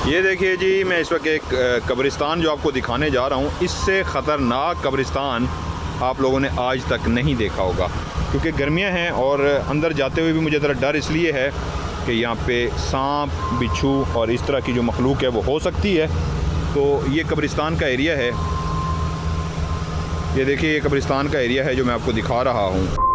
ये देखिए जी, मैं इस वक्त एक कब्रिस्तान जो आपको दिखाने जा रहा हूँ, इससे ख़तरनाक कब्रिस्तान आप लोगों ने आज तक नहीं देखा होगा, क्योंकि गर्मियाँ हैं और अंदर जाते हुए भी मुझे ज़रा डर इसलिए है कि यहाँ पे सांप, बिच्छू और इस तरह की जो मखलूक है वो हो सकती है। तो ये कब्रिस्तान का एरिया है, ये देखिए ये कब्रिस्तान का एरिया है जो मैं आपको दिखा रहा हूँ।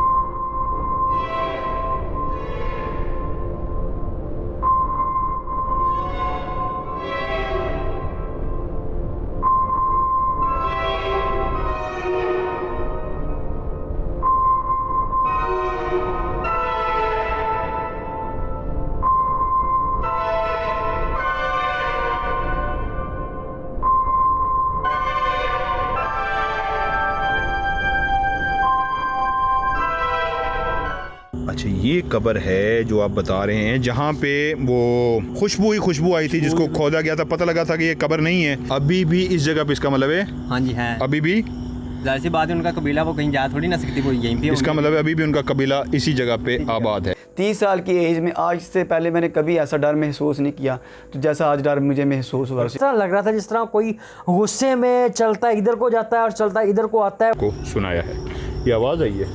अच्छा, ये कब्र है जो आप बता रहे हैं, जहाँ पे वो खुशबू आई थी जिसको खोदा गया था, पता लगा था कि ये कब्र नहीं है। अभी भी इस जगह पे, इसका मतलब है? हाँ जी है, अभी भी जाहिर सी बात है, उनका कबीला वो कहीं जा थोड़ी ना सकती, वो यहीं पे। इसका मतलब है अभी भी उनका कबीला इसी जगह पे आबाद है। 30 साल की एज में आज से पहले मैंने कभी ऐसा डर महसूस नहीं किया तो जैसा आज डर मुझे महसूस हुआ। ऐसा लग रहा था जिस तरह कोई गुस्से में चलता इधर को जाता है और चलता इधर को आता है। को सुनाया है, ये आवाज़ आई है,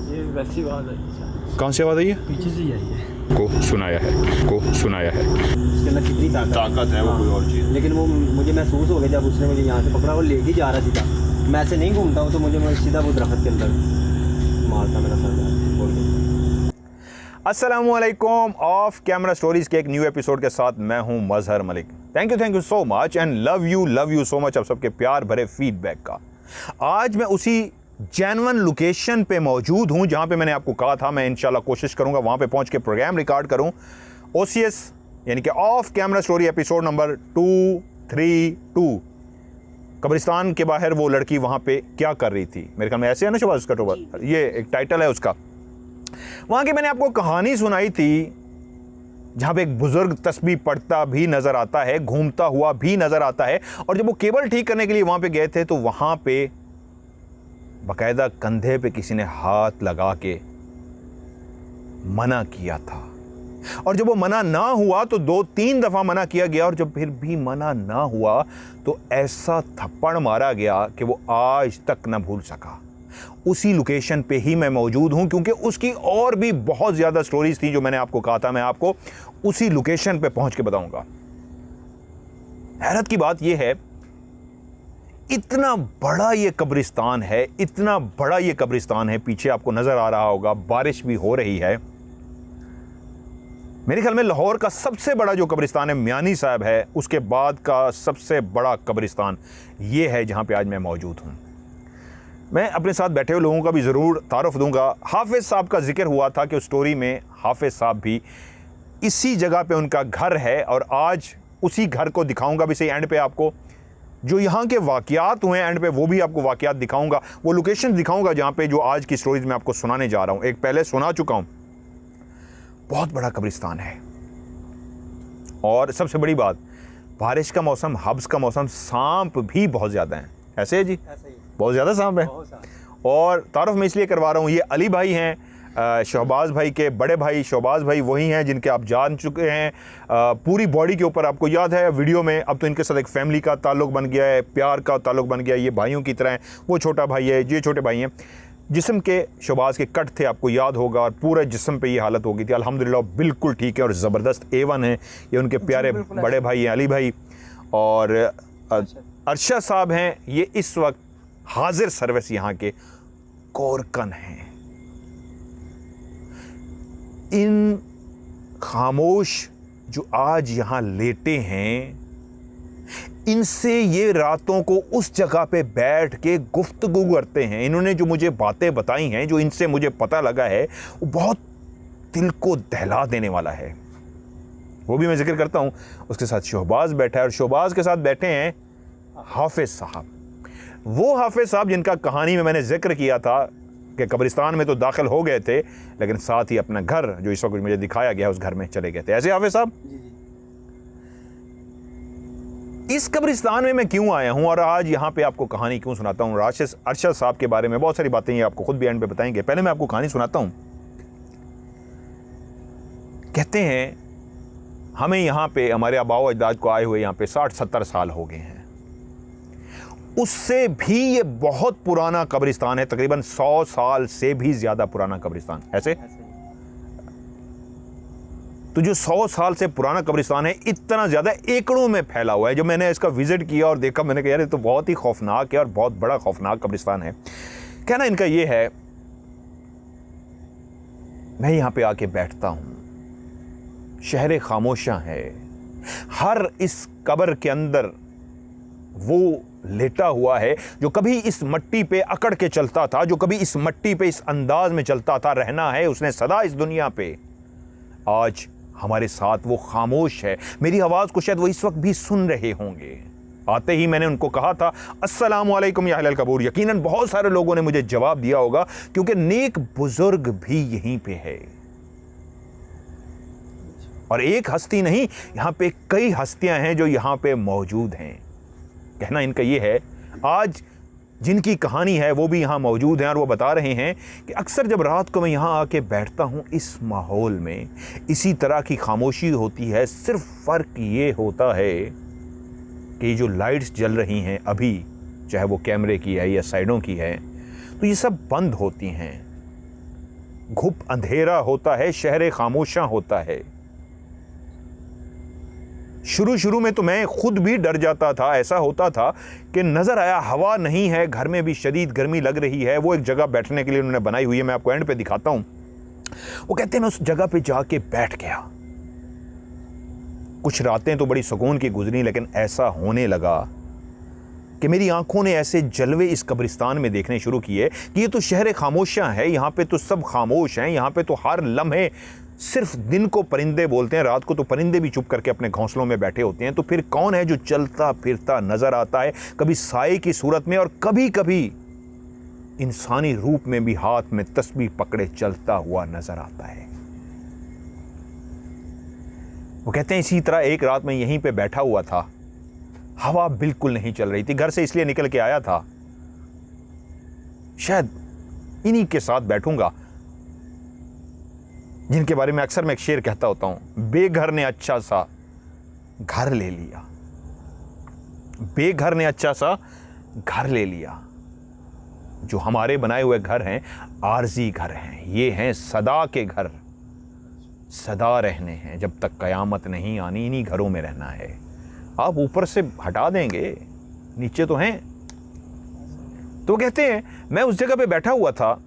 ये वैसी आवाज़ आई है। कहाँ से आवाज़ आई है? पीछे से ही आई है। को सुनाया है, को सुनाया है। उसके अंदर कितनी ताकत है वो कोई और चीज़, लेकिन वो मुझे महसूस हो गया जब उसने मुझे यहाँ से पकड़ा, वो ले ही जा रहा सीधा। मैं ऐसे नहीं घूमता हूँ तो मुझे सीधा वो दरख्त के अंदर मारता मेरा सर बोल के। अस्सलामुअलैकुम, ऑफ कैमरा स्टोरीज़ के एक न्यू एपिसोड के साथ मैं हूं Mazhar Malik. Thank you so much and love you so much आप सबके प्यार भरे फीडबैक का। आज मैं उसी जेन्युइन लोकेशन पे मौजूद हूं जहां पे मैंने आपको कहा था मैं इंशाल्लाह कोशिश करूंगा वहां पे पहुंच के प्रोग्राम रिकॉर्ड करूं। OCS यानी कि of camera story episode number 232। कब्रिस्तान के बाहर वो लड़की वहां पे क्या कर रही थी, मेरे ख्याल में ऐसे है ना शहबाज उसका, ये एक टाइटल है उसका। वहाँ की मैंने आपको कहानी सुनाई थी जहाँ पे एक बुजुर्ग तस्बीह पढ़ता भी नज़र आता है, घूमता हुआ भी नज़र आता है। और जब वो केबल ठीक करने के लिए वहाँ पे गए थे तो वहाँ पे बाकायदा कंधे पे किसी ने हाथ लगा के मना किया था। और जब वो मना ना हुआ तो 2-3 दफ़ा मना किया गया, और जब फिर भी मना ना हुआ तो ऐसा थप्पड़ मारा गया कि वो आज तक ना भूल सका। उसी लोकेशन पे ही मैं मौजूद हूं, क्योंकि उसकी और भी बहुत ज़्यादा स्टोरीज थी जो मैंने आपको कहा था मैं आपको उसी लोकेशन पे पहुंच के बताऊंगा। हैरत की बात यह है, इतना बड़ा ये कब्रिस्तान है, इतना बड़ा ये कब्रिस्तान है, पीछे आपको नज़र आ रहा होगा, बारिश भी हो रही है। मेरे ख्याल में लाहौर का सबसे बड़ा जो कब्रिस्तान है मियानी साहब है, उसके बाद का सबसे बड़ा कब्रिस्तान ये है जहाँ पे आज मैं मौजूद हूँ। मैं अपने साथ बैठे हुए लोगों का भी ज़रूर तारुफ दूंगा। हाफिज़ साहब का जिक्र हुआ था कि उस स्टोरी में हाफिज़ साहब भी इसी जगह पे उनका घर है, और आज उसी घर को दिखाऊंगा भी सही एंड पे आपको। जो यहाँ के वाक़यात हुए एंड पे वो भी आपको वाक़यात दिखाऊंगा, वो लोकेशन दिखाऊंगा जहाँ पे जो आज की स्टोरीज मैं आपको सुनाने जा रहा हूँ। एक पहले सुना चुका हूँ, बहुत बड़ा कब्रिस्तान है। और सबसे बड़ी बात, बारिश का मौसम, हब्स का मौसम, सांप भी बहुत ज़्यादा हैं। ऐसे है जी, बहुत ज़्यादा सांप है। और तारुफ मैं इसलिए करवा रहा हूँ, ये अली भाई हैं, शहबाज भाई के बड़े भाई। शहबाज भाई वही हैं जिनके आप जान चुके हैं। पूरी बॉडी के ऊपर आपको याद है वीडियो में, अब तो इनके साथ एक फैमिली का ताल्लुक़ बन गया है, प्यार का ताल्लुक़ बन गया है, ये भाइयों की तरह हैं। वो छोटा भाई है, ये छोटे भाई हैं। जिस्म के शहबाज के कट थे, आपको याद होगा, और पूरे जिस्म पे ये हालत हो गई थी। अल्हम्दुलिल्लाह बिल्कुल ठीक है और ज़बरदस्त A1 है। ये उनके प्यारे बड़े भाई हैं अली भाई, और अरशद साहब हैं, ये इस वक्त हाजिर सर्विस यहाँ के कोरकन हैं। इन खामोश जो आज यहाँ लेटे हैं, इनसे ये रातों को उस जगह पे बैठ के गुफ्तगू करते हैं। इन्होंने जो मुझे बातें बताई हैं, जो इनसे मुझे पता लगा है, वो बहुत दिल को दहला देने वाला है। वो भी मैं जिक्र करता हूँ। उसके साथ शहबाज बैठा है, और शहबाज के साथ बैठे हैं हाफिज़ साहब। वो हाफिज़ साहब जिनका कहानी में मैंने जिक्र किया था कि कब्रिस्तान में तो दाखिल हो गए थे, लेकिन साथ ही अपना घर जो इस वक्त मुझे दिखाया गया उस घर में चले गए थे। ऐसे हाफिज़ साहब, इस कब्रिस्तान में मैं क्यों आया हूं और आज यहाँ पे आपको कहानी क्यों सुनाता हूँ। अरशद साहब के बारे में बहुत सारी बातें ये आपको खुद भी एंड पे बताएंगे। पहले मैं आपको कहानी सुनाता हूँ। कहते हैं हमें यहाँ पे हमारे आबाओ अजदाद को आए हुए यहाँ पे 60-70 साल हो गए हैं। उससे भी ये बहुत पुराना कब्रिस्तान है, तकरीबन 100 साल से भी ज़्यादा पुराना कब्रिस्तान। ऐसे तो जो 100 साल से पुराना कब्रिस्तान है, इतना ज़्यादा एकड़ों में फैला हुआ है। जब मैंने इसका विज़िट किया और देखा, मैंने कहा यार ये तो बहुत ही खौफनाक है और बहुत बड़ा खौफनाक कब्रिस्तान है। कहना इनका ये है, मैं यहाँ पे आके बैठता हूँ, शहर खामोशां है, हर इस कब्र के अंदर वो लेटा हुआ है जो कभी इस मट्टी पे अकड़ के चलता था, जो कभी इस मट्टी पे इस अंदाज में चलता था, रहना है उसने सदा इस दुनिया पे। आज हमारे साथ वो खामोश है। मेरी आवाज़ को शायद वो इस वक्त भी सुन रहे होंगे। आते ही मैंने उनको कहा था अस्सलामु अलैकुम या अहलल कबूर। यकीनन बहुत सारे लोगों ने मुझे जवाब दिया होगा, क्योंकि नेक बुजुर्ग भी यहीं पे है। और एक हस्ती नहीं, यहाँ पे कई हस्तियां हैं जो यहाँ पे मौजूद हैं। कहना इनका ये है, आज जिनकी कहानी है वो भी यहाँ मौजूद हैं और वो बता रहे हैं कि अक्सर जब रात को मैं यहाँ आके बैठता हूँ इस माहौल में, इसी तरह की खामोशी होती है। सिर्फ फ़र्क ये होता है कि जो लाइट्स जल रही हैं अभी, चाहे वो कैमरे की है या साइडों की है, तो ये सब बंद होती हैं। घुप अंधेरा होता है, शहर खामोशां होता है। शुरू में तो मैं खुद भी डर जाता था। ऐसा होता था कि नज़र आया हवा नहीं है, घर में भी शदीद गर्मी लग रही है। वो एक जगह बैठने के लिए उन्होंने बनाई हुई है, मैं आपको एंड पे दिखाता हूँ। वो कहते हैं मैं उस जगह पे जाके बैठ गया। कुछ रातें तो बड़ी सुकून की गुजरी, लेकिन ऐसा होने लगा कि मेरी आंखों ने ऐसे जलवे इस कब्रिस्तान में देखने शुरू किए कि ये तो शहर खामोशां है, यहाँ पे तो सब खामोश हैं, यहाँ पे तो हर लम्हे सिर्फ दिन को परिंदे बोलते हैं, रात को तो परिंदे भी चुप करके अपने घोंसलों में बैठे होते हैं। तो फिर कौन है जो चलता फिरता नजर आता है, कभी साए की सूरत में और कभी कभी इंसानी रूप में भी हाथ में तस्बीह पकड़े चलता हुआ नजर आता है। वो कहते हैं इसी तरह एक रात में यहीं पे बैठा हुआ था, हवा बिल्कुल नहीं चल रही थी। घर से इसलिए निकल के आया था, शायद इन्हीं के साथ बैठूंगा जिनके बारे में अक्सर मैं एक शेर कहता होता हूं, बेघर ने अच्छा सा घर ले लिया। बेघर ने अच्छा सा घर ले लिया। जो हमारे बनाए हुए घर हैं आरजी घर हैं, ये हैं सदा के घर, सदा रहने हैं। जब तक कयामत नहीं आनी इन्हीं घरों में रहना है। आप ऊपर से हटा देंगे, नीचे तो हैं। तो कहते हैं मैं उस जगह पे बैठा हुआ था,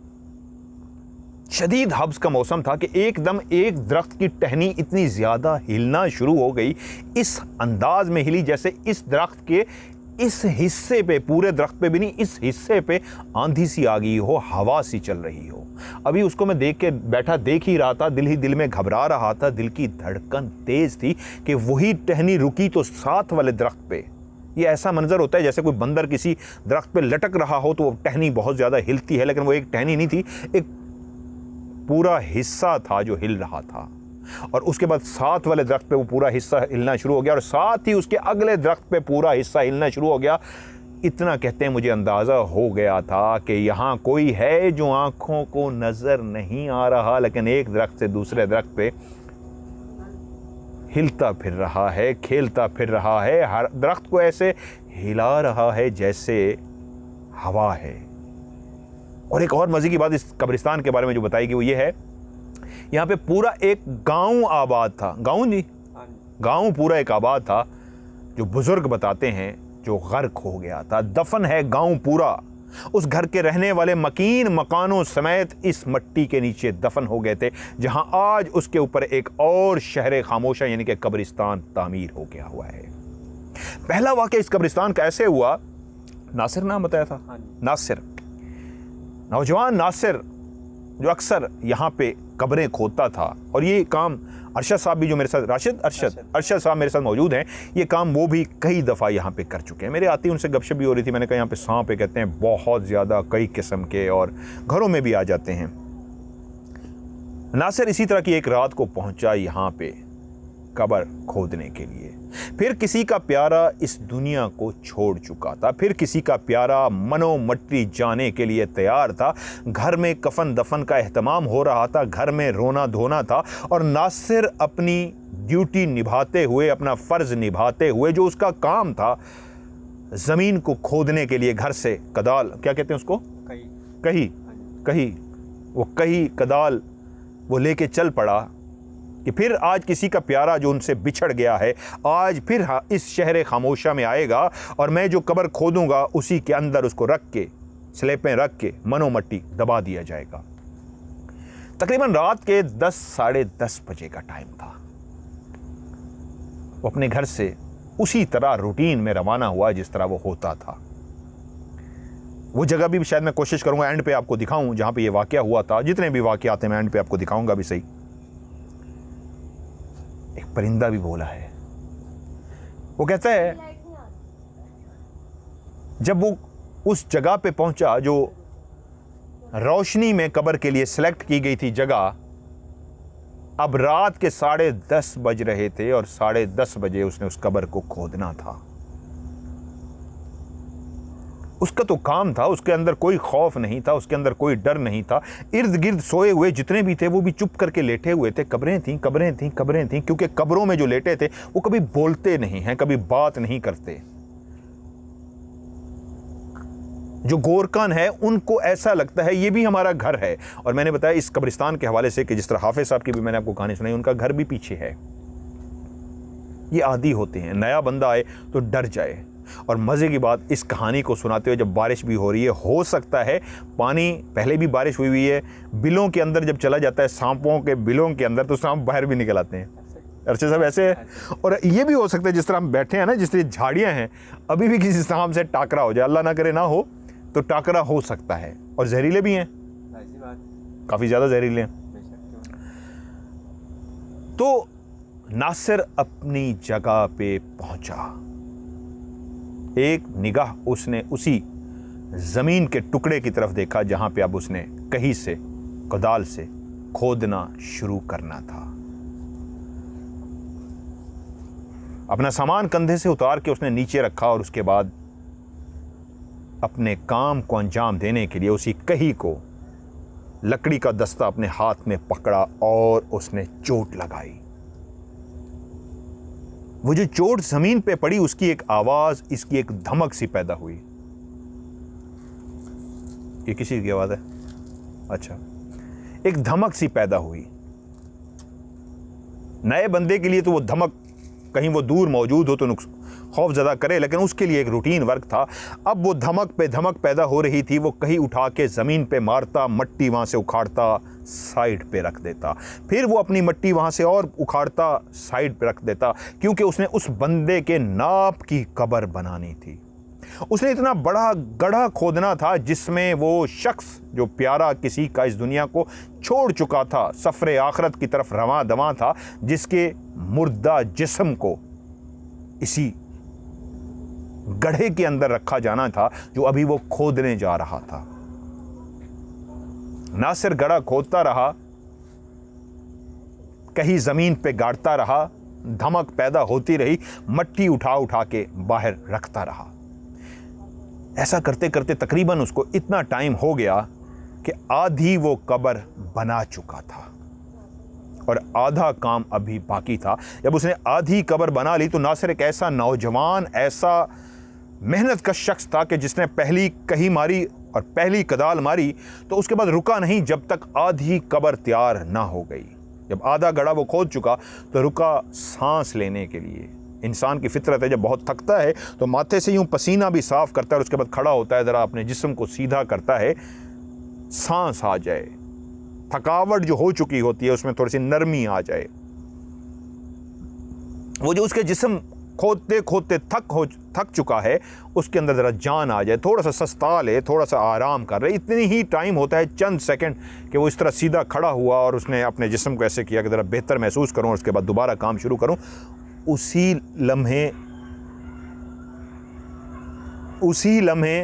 शदीद हब्स का मौसम था कि एकदम एक दरख्त की टहनी इतनी ज़्यादा हिलना शुरू हो गई। इस अंदाज में हिली जैसे इस दरख्त के इस हिस्से पे, पूरे दरख्त पे भी नहीं, इस हिस्से पे आंधी सी आ गई हो, हवा सी चल रही हो। अभी उसको मैं देख के बैठा देख ही रहा था, दिल ही दिल में घबरा रहा था, दिल की धड़कन तेज़ थी कि वही टहनी रुकी तो साथ वाले दरख्त पे। ये ऐसा मंजर होता है जैसे कोई बंदर किसी दरख्त पे लटक रहा हो तो वो टहनी बहुत ज़्यादा हिलती है, लेकिन वो एक टहनी नहीं थी, एक पूरा हिस्सा था जो हिल रहा था। और उसके बाद साथ वाले दरख्त पे वो पूरा हिस्सा हिलना शुरू हो गया और साथ ही उसके अगले दरख्त पे पूरा हिस्सा हिलना शुरू हो गया। इतना कहते हैं मुझे अंदाज़ा हो गया था कि यहाँ कोई है जो आंखों को नज़र नहीं आ रहा, लेकिन एक दरख्त से दूसरे दरख्त पे हिलता फिर रहा है, खेलता फिर रहा है, हर दरख्त को ऐसे हिला रहा है जैसे हवा है। और एक और मज़े की बात इस कब्रिस्तान के बारे में जो बताई गई वो ये है, यहाँ पे पूरा एक गांव आबाद था। गांव जी, गांव पूरा एक आबाद था, जो बुजुर्ग बताते हैं जो गर्क हो गया था। दफन है गांव पूरा। उस घर के रहने वाले मकीन मकानों समेत इस मट्टी के नीचे दफन हो गए थे, जहां आज उसके ऊपर एक और शहर खामोशा यानी कि कब्रिस्तान तामीर हो गया हुआ है। पहला वाक़या इस कब्रिस्तान का ऐसे हुआ, नासिर नाम बताया था, नासिर, नौजवान नासिर जो अक्सर यहाँ पे कब्रें खोदता था। और ये काम अरशद साहब भी जो मेरे साथ, अरशद साहब मेरे साथ मौजूद हैं, ये काम वो भी कई दफ़ा यहाँ पे कर चुके हैं। मेरे आती उनसे गपशप भी हो रही थी, मैंने कहा यहाँ पे सांप पे कहते हैं बहुत ज़्यादा कई किस्म के और घरों में भी आ जाते हैं। नासिर इसी तरह की एक रात को पहुँचा यहाँ पे कब्र खोदने के लिए। फिर किसी का प्यारा इस दुनिया को छोड़ चुका था, फिर किसी का प्यारा मनो मट्टी जाने के लिए तैयार था। घर में कफन दफन का एहतमाम हो रहा था, घर में रोना धोना था और नासिर अपनी ड्यूटी निभाते हुए, अपना फ़र्ज़ निभाते हुए, जो उसका काम था ज़मीन को खोदने के लिए, घर से कदाल, क्या कहते हैं उसको, कही, वो कही कदाल वो लेके चल पड़ा कि फिर आज किसी का प्यारा जो उनसे बिछड़ गया है आज फिर इस शहर खामोशा में आएगा और मैं जो कब्र खोदूंगा उसी के अंदर उसको रख के, स्लेपें रख के मनोमट्टी दबा दिया जाएगा। तकरीबन रात के 10 साढ़े 10 बजे का टाइम था। वो अपने घर से उसी तरह रूटीन में रवाना हुआ जिस तरह वो होता था। वो जगह भी शायद मैं कोशिश करूंगा एंड पे आपको दिखाऊं जहां पे ये वाकया हुआ था। जितने भी वाकयात हैं मैं एंड पे आपको दिखाऊंगा भी सही। एक परिंदा भी बोला है। वो कहता है जब वो उस जगह पे पहुंचा जो रोशनी में कब्र के लिए सिलेक्ट की गई थी जगह, अब रात के 10:30 बज रहे थे और 10:30 बजे उसने उस कब्र को खोदना था। उसका तो काम था, उसके अंदर कोई खौफ नहीं था, उसके अंदर कोई डर नहीं था। इर्द गिर्द सोए हुए जितने भी थे वो भी चुप करके लेटे हुए थे। कब्रें थीं, कब्रें थीं, कब्रें थीं, क्योंकि कब्रों में जो लेटे थे वो कभी बोलते नहीं हैं, कभी बात नहीं करते। जो गोरकान है उनको ऐसा लगता है ये भी हमारा घर है। और मैंने बताया इस कब्रिस्तान के हवाले से कि जिस तरह हाफिज साहब की भी मैंने आपको कहानी सुनाई, उनका घर भी पीछे है। ये आदी होते हैं, नया बंदा आए तो डर जाए। और मज़े की बात, इस कहानी को सुनाते हुए जब बारिश भी हो रही है, हो सकता है पानी, पहले भी बारिश हुई हुई है, बिलों के अंदर जब चला जाता है, सांपों के बिलों के अंदर, तो सांप बाहर भी निकल आते हैं। अर्चे साहब ऐसे है। और ये भी हो सकता है जिस तरह हम बैठे हैं ना, जिस तरह झाड़ियाँ हैं, अभी भी किसी सांप से टाकरा हो जाए, अल्लाह ना करे ना हो, तो टाकरा हो सकता है। और जहरीले भी हैं, काफ़ी ज़्यादा जहरीले हैं। तो नासिर अपनी जगह पे पहुंचा। एक निगाह उसने उसी जमीन के टुकड़े की तरफ देखा जहां पे अब उसने कहीं से, कोदाल से खोदना शुरू करना था। अपना सामान कंधे से उतार के उसने नीचे रखा और उसके बाद अपने काम को अंजाम देने के लिए उसी कही को, लकड़ी का दस्ता अपने हाथ में पकड़ा और उसने चोट लगाई। वो जो चोट जमीन पे पड़ी, उसकी एक आवाज, इसकी एक धमक सी पैदा हुई। ये किसी की आवाज है? अच्छा, एक धमक सी पैदा हुई। नए बंदे के लिए तो वो धमक, कहीं वो दूर मौजूद हो तो खौफ ज़्यादा करे, लेकिन उसके लिए एक रूटीन वर्क था। अब वो धमक पे धमक पैदा हो रही थी। वो कहीं उठा के ज़मीन पे मारता, मट्टी वहाँ से उखाड़ता, साइड पे रख देता, फिर वो अपनी मट्टी वहाँ से और उखाड़ता, साइड पे रख देता, क्योंकि उसने उस बंदे के नाप की कब्र बनानी थी। उसने इतना बड़ा गड्ढा खोदना था जिसमें वो शख्स जो प्यारा किसी का इस दुनिया को छोड़ चुका था, सफ़रे आखरत की तरफ रवां दवां था, जिसके मुर्दा जिस्म को इसी गड्ढे के अंदर रखा जाना था जो अभी वो खोदने जा रहा था। नासिर गड्ढा खोदता रहा, कहीं जमीन पे गाड़ता रहा, धमक पैदा होती रही, मट्टी उठा उठा के बाहर रखता रहा। ऐसा करते करते तकरीबन उसको इतना टाइम हो गया कि आधी वो कब्र बना चुका था और आधा काम अभी बाकी था। जब उसने आधी कब्र बना ली तो नासिर एक ऐसा नौजवान, ऐसा मेहनत का शख्स था कि जिसने पहली कही मारी और पहली कदाल मारी तो उसके बाद रुका नहीं जब तक आधी कब्र तैयार ना हो गई। जब आधा गड्ढा वो खोद चुका तो रुका सांस लेने के लिए। इंसान की फितरत है, जब बहुत थकता है तो माथे से यूं पसीना भी साफ करता है और उसके बाद खड़ा होता है, ज़रा अपने जिस्म को सीधा करता है, सांस आ जाए, थकावट जो हो चुकी होती है उसमें थोड़ी सी नरमी आ जाए। वो जो उसके जिस्म खोदते खोदते थक चुका है, उसके अंदर ज़रा जान आ जाए, थोड़ा सा सस्ता ले, थोड़ा सा आराम कर रहे, इतनी ही टाइम होता है, चंद सेकंड, कि वो इस तरह सीधा खड़ा हुआ और उसने अपने जिस्म को ऐसे किया कि ज़रा बेहतर महसूस करूं और उसके बाद दोबारा काम शुरू करूं। उसी लम्हे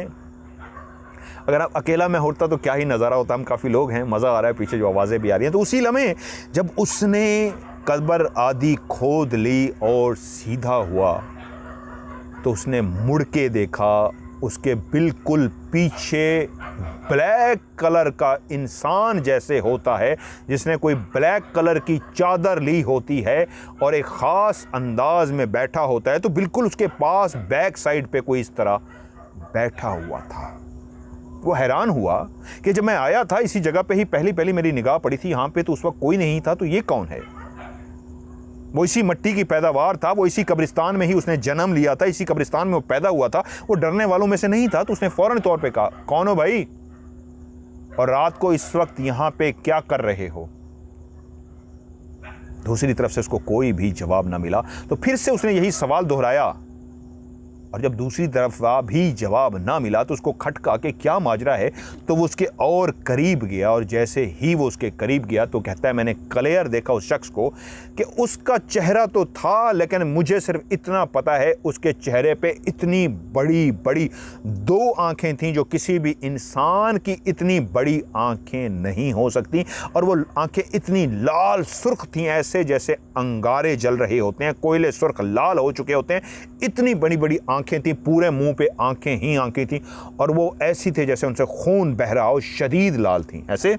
अगर आप अकेला मैं होता तो क्या ही नज़ारा होता। हम काफ़ी लोग हैं, मज़ा आ रहा है, पीछे जो आवाज़ें भी आ रही हैं। तो उसी लम्हे जब उसने कब्र आधी खोद ली और सीधा हुआ तो उसने मुड़ के देखा, उसके बिल्कुल पीछे ब्लैक कलर का इंसान जैसे होता है, जिसने कोई ब्लैक कलर की चादर ली होती है और एक ख़ास अंदाज में बैठा होता है, तो बिल्कुल उसके पास बैक साइड पे कोई इस तरह बैठा हुआ था। वो हैरान हुआ कि जब मैं आया था इसी जगह पे ही पहली मेरी निगाह पड़ी थी यहाँ पे, तो उस वक्त कोई नहीं था, तो ये कौन है? वो इसी मिट्टी की पैदावार था, वो इसी कब्रिस्तान में ही उसने जन्म लिया था, इसी कब्रिस्तान में वो पैदा हुआ था, वो डरने वालों में से नहीं था। तो उसने फौरन तौर पे कहा, कौन हो भाई, और रात को इस वक्त यहां पे क्या कर रहे हो? दूसरी तरफ से उसको कोई भी जवाब ना मिला, तो फिर से उसने यही सवाल दोहराया, और जब दूसरी तरफ भी जवाब ना मिला तो उसको खटका के क्या माजरा है, तो वो उसके और करीब गया, और जैसे ही वो उसके करीब गया तो कहता है मैंने क्लियर देखा उस शख्स को कि उसका चेहरा तो था, लेकिन मुझे सिर्फ इतना पता है उसके चेहरे पे इतनी बड़ी बड़ी 2 आंखें थीं जो किसी भी इंसान की इतनी बड़ी आंखें नहीं हो सकती, और वो आंखें इतनी लाल सुर्ख थीं, ऐसे जैसे अंगारे जल रहे होते हैं, कोयले सुर्ख लाल हो चुके होते हैं, इतनी बड़ी बड़ी आंखें थी, पूरे मुंह पे आंखें ही आंखें थी, और वो ऐसी थे जैसे उनसे खून बह रहा हो, शदीद लाल थी ऐसे।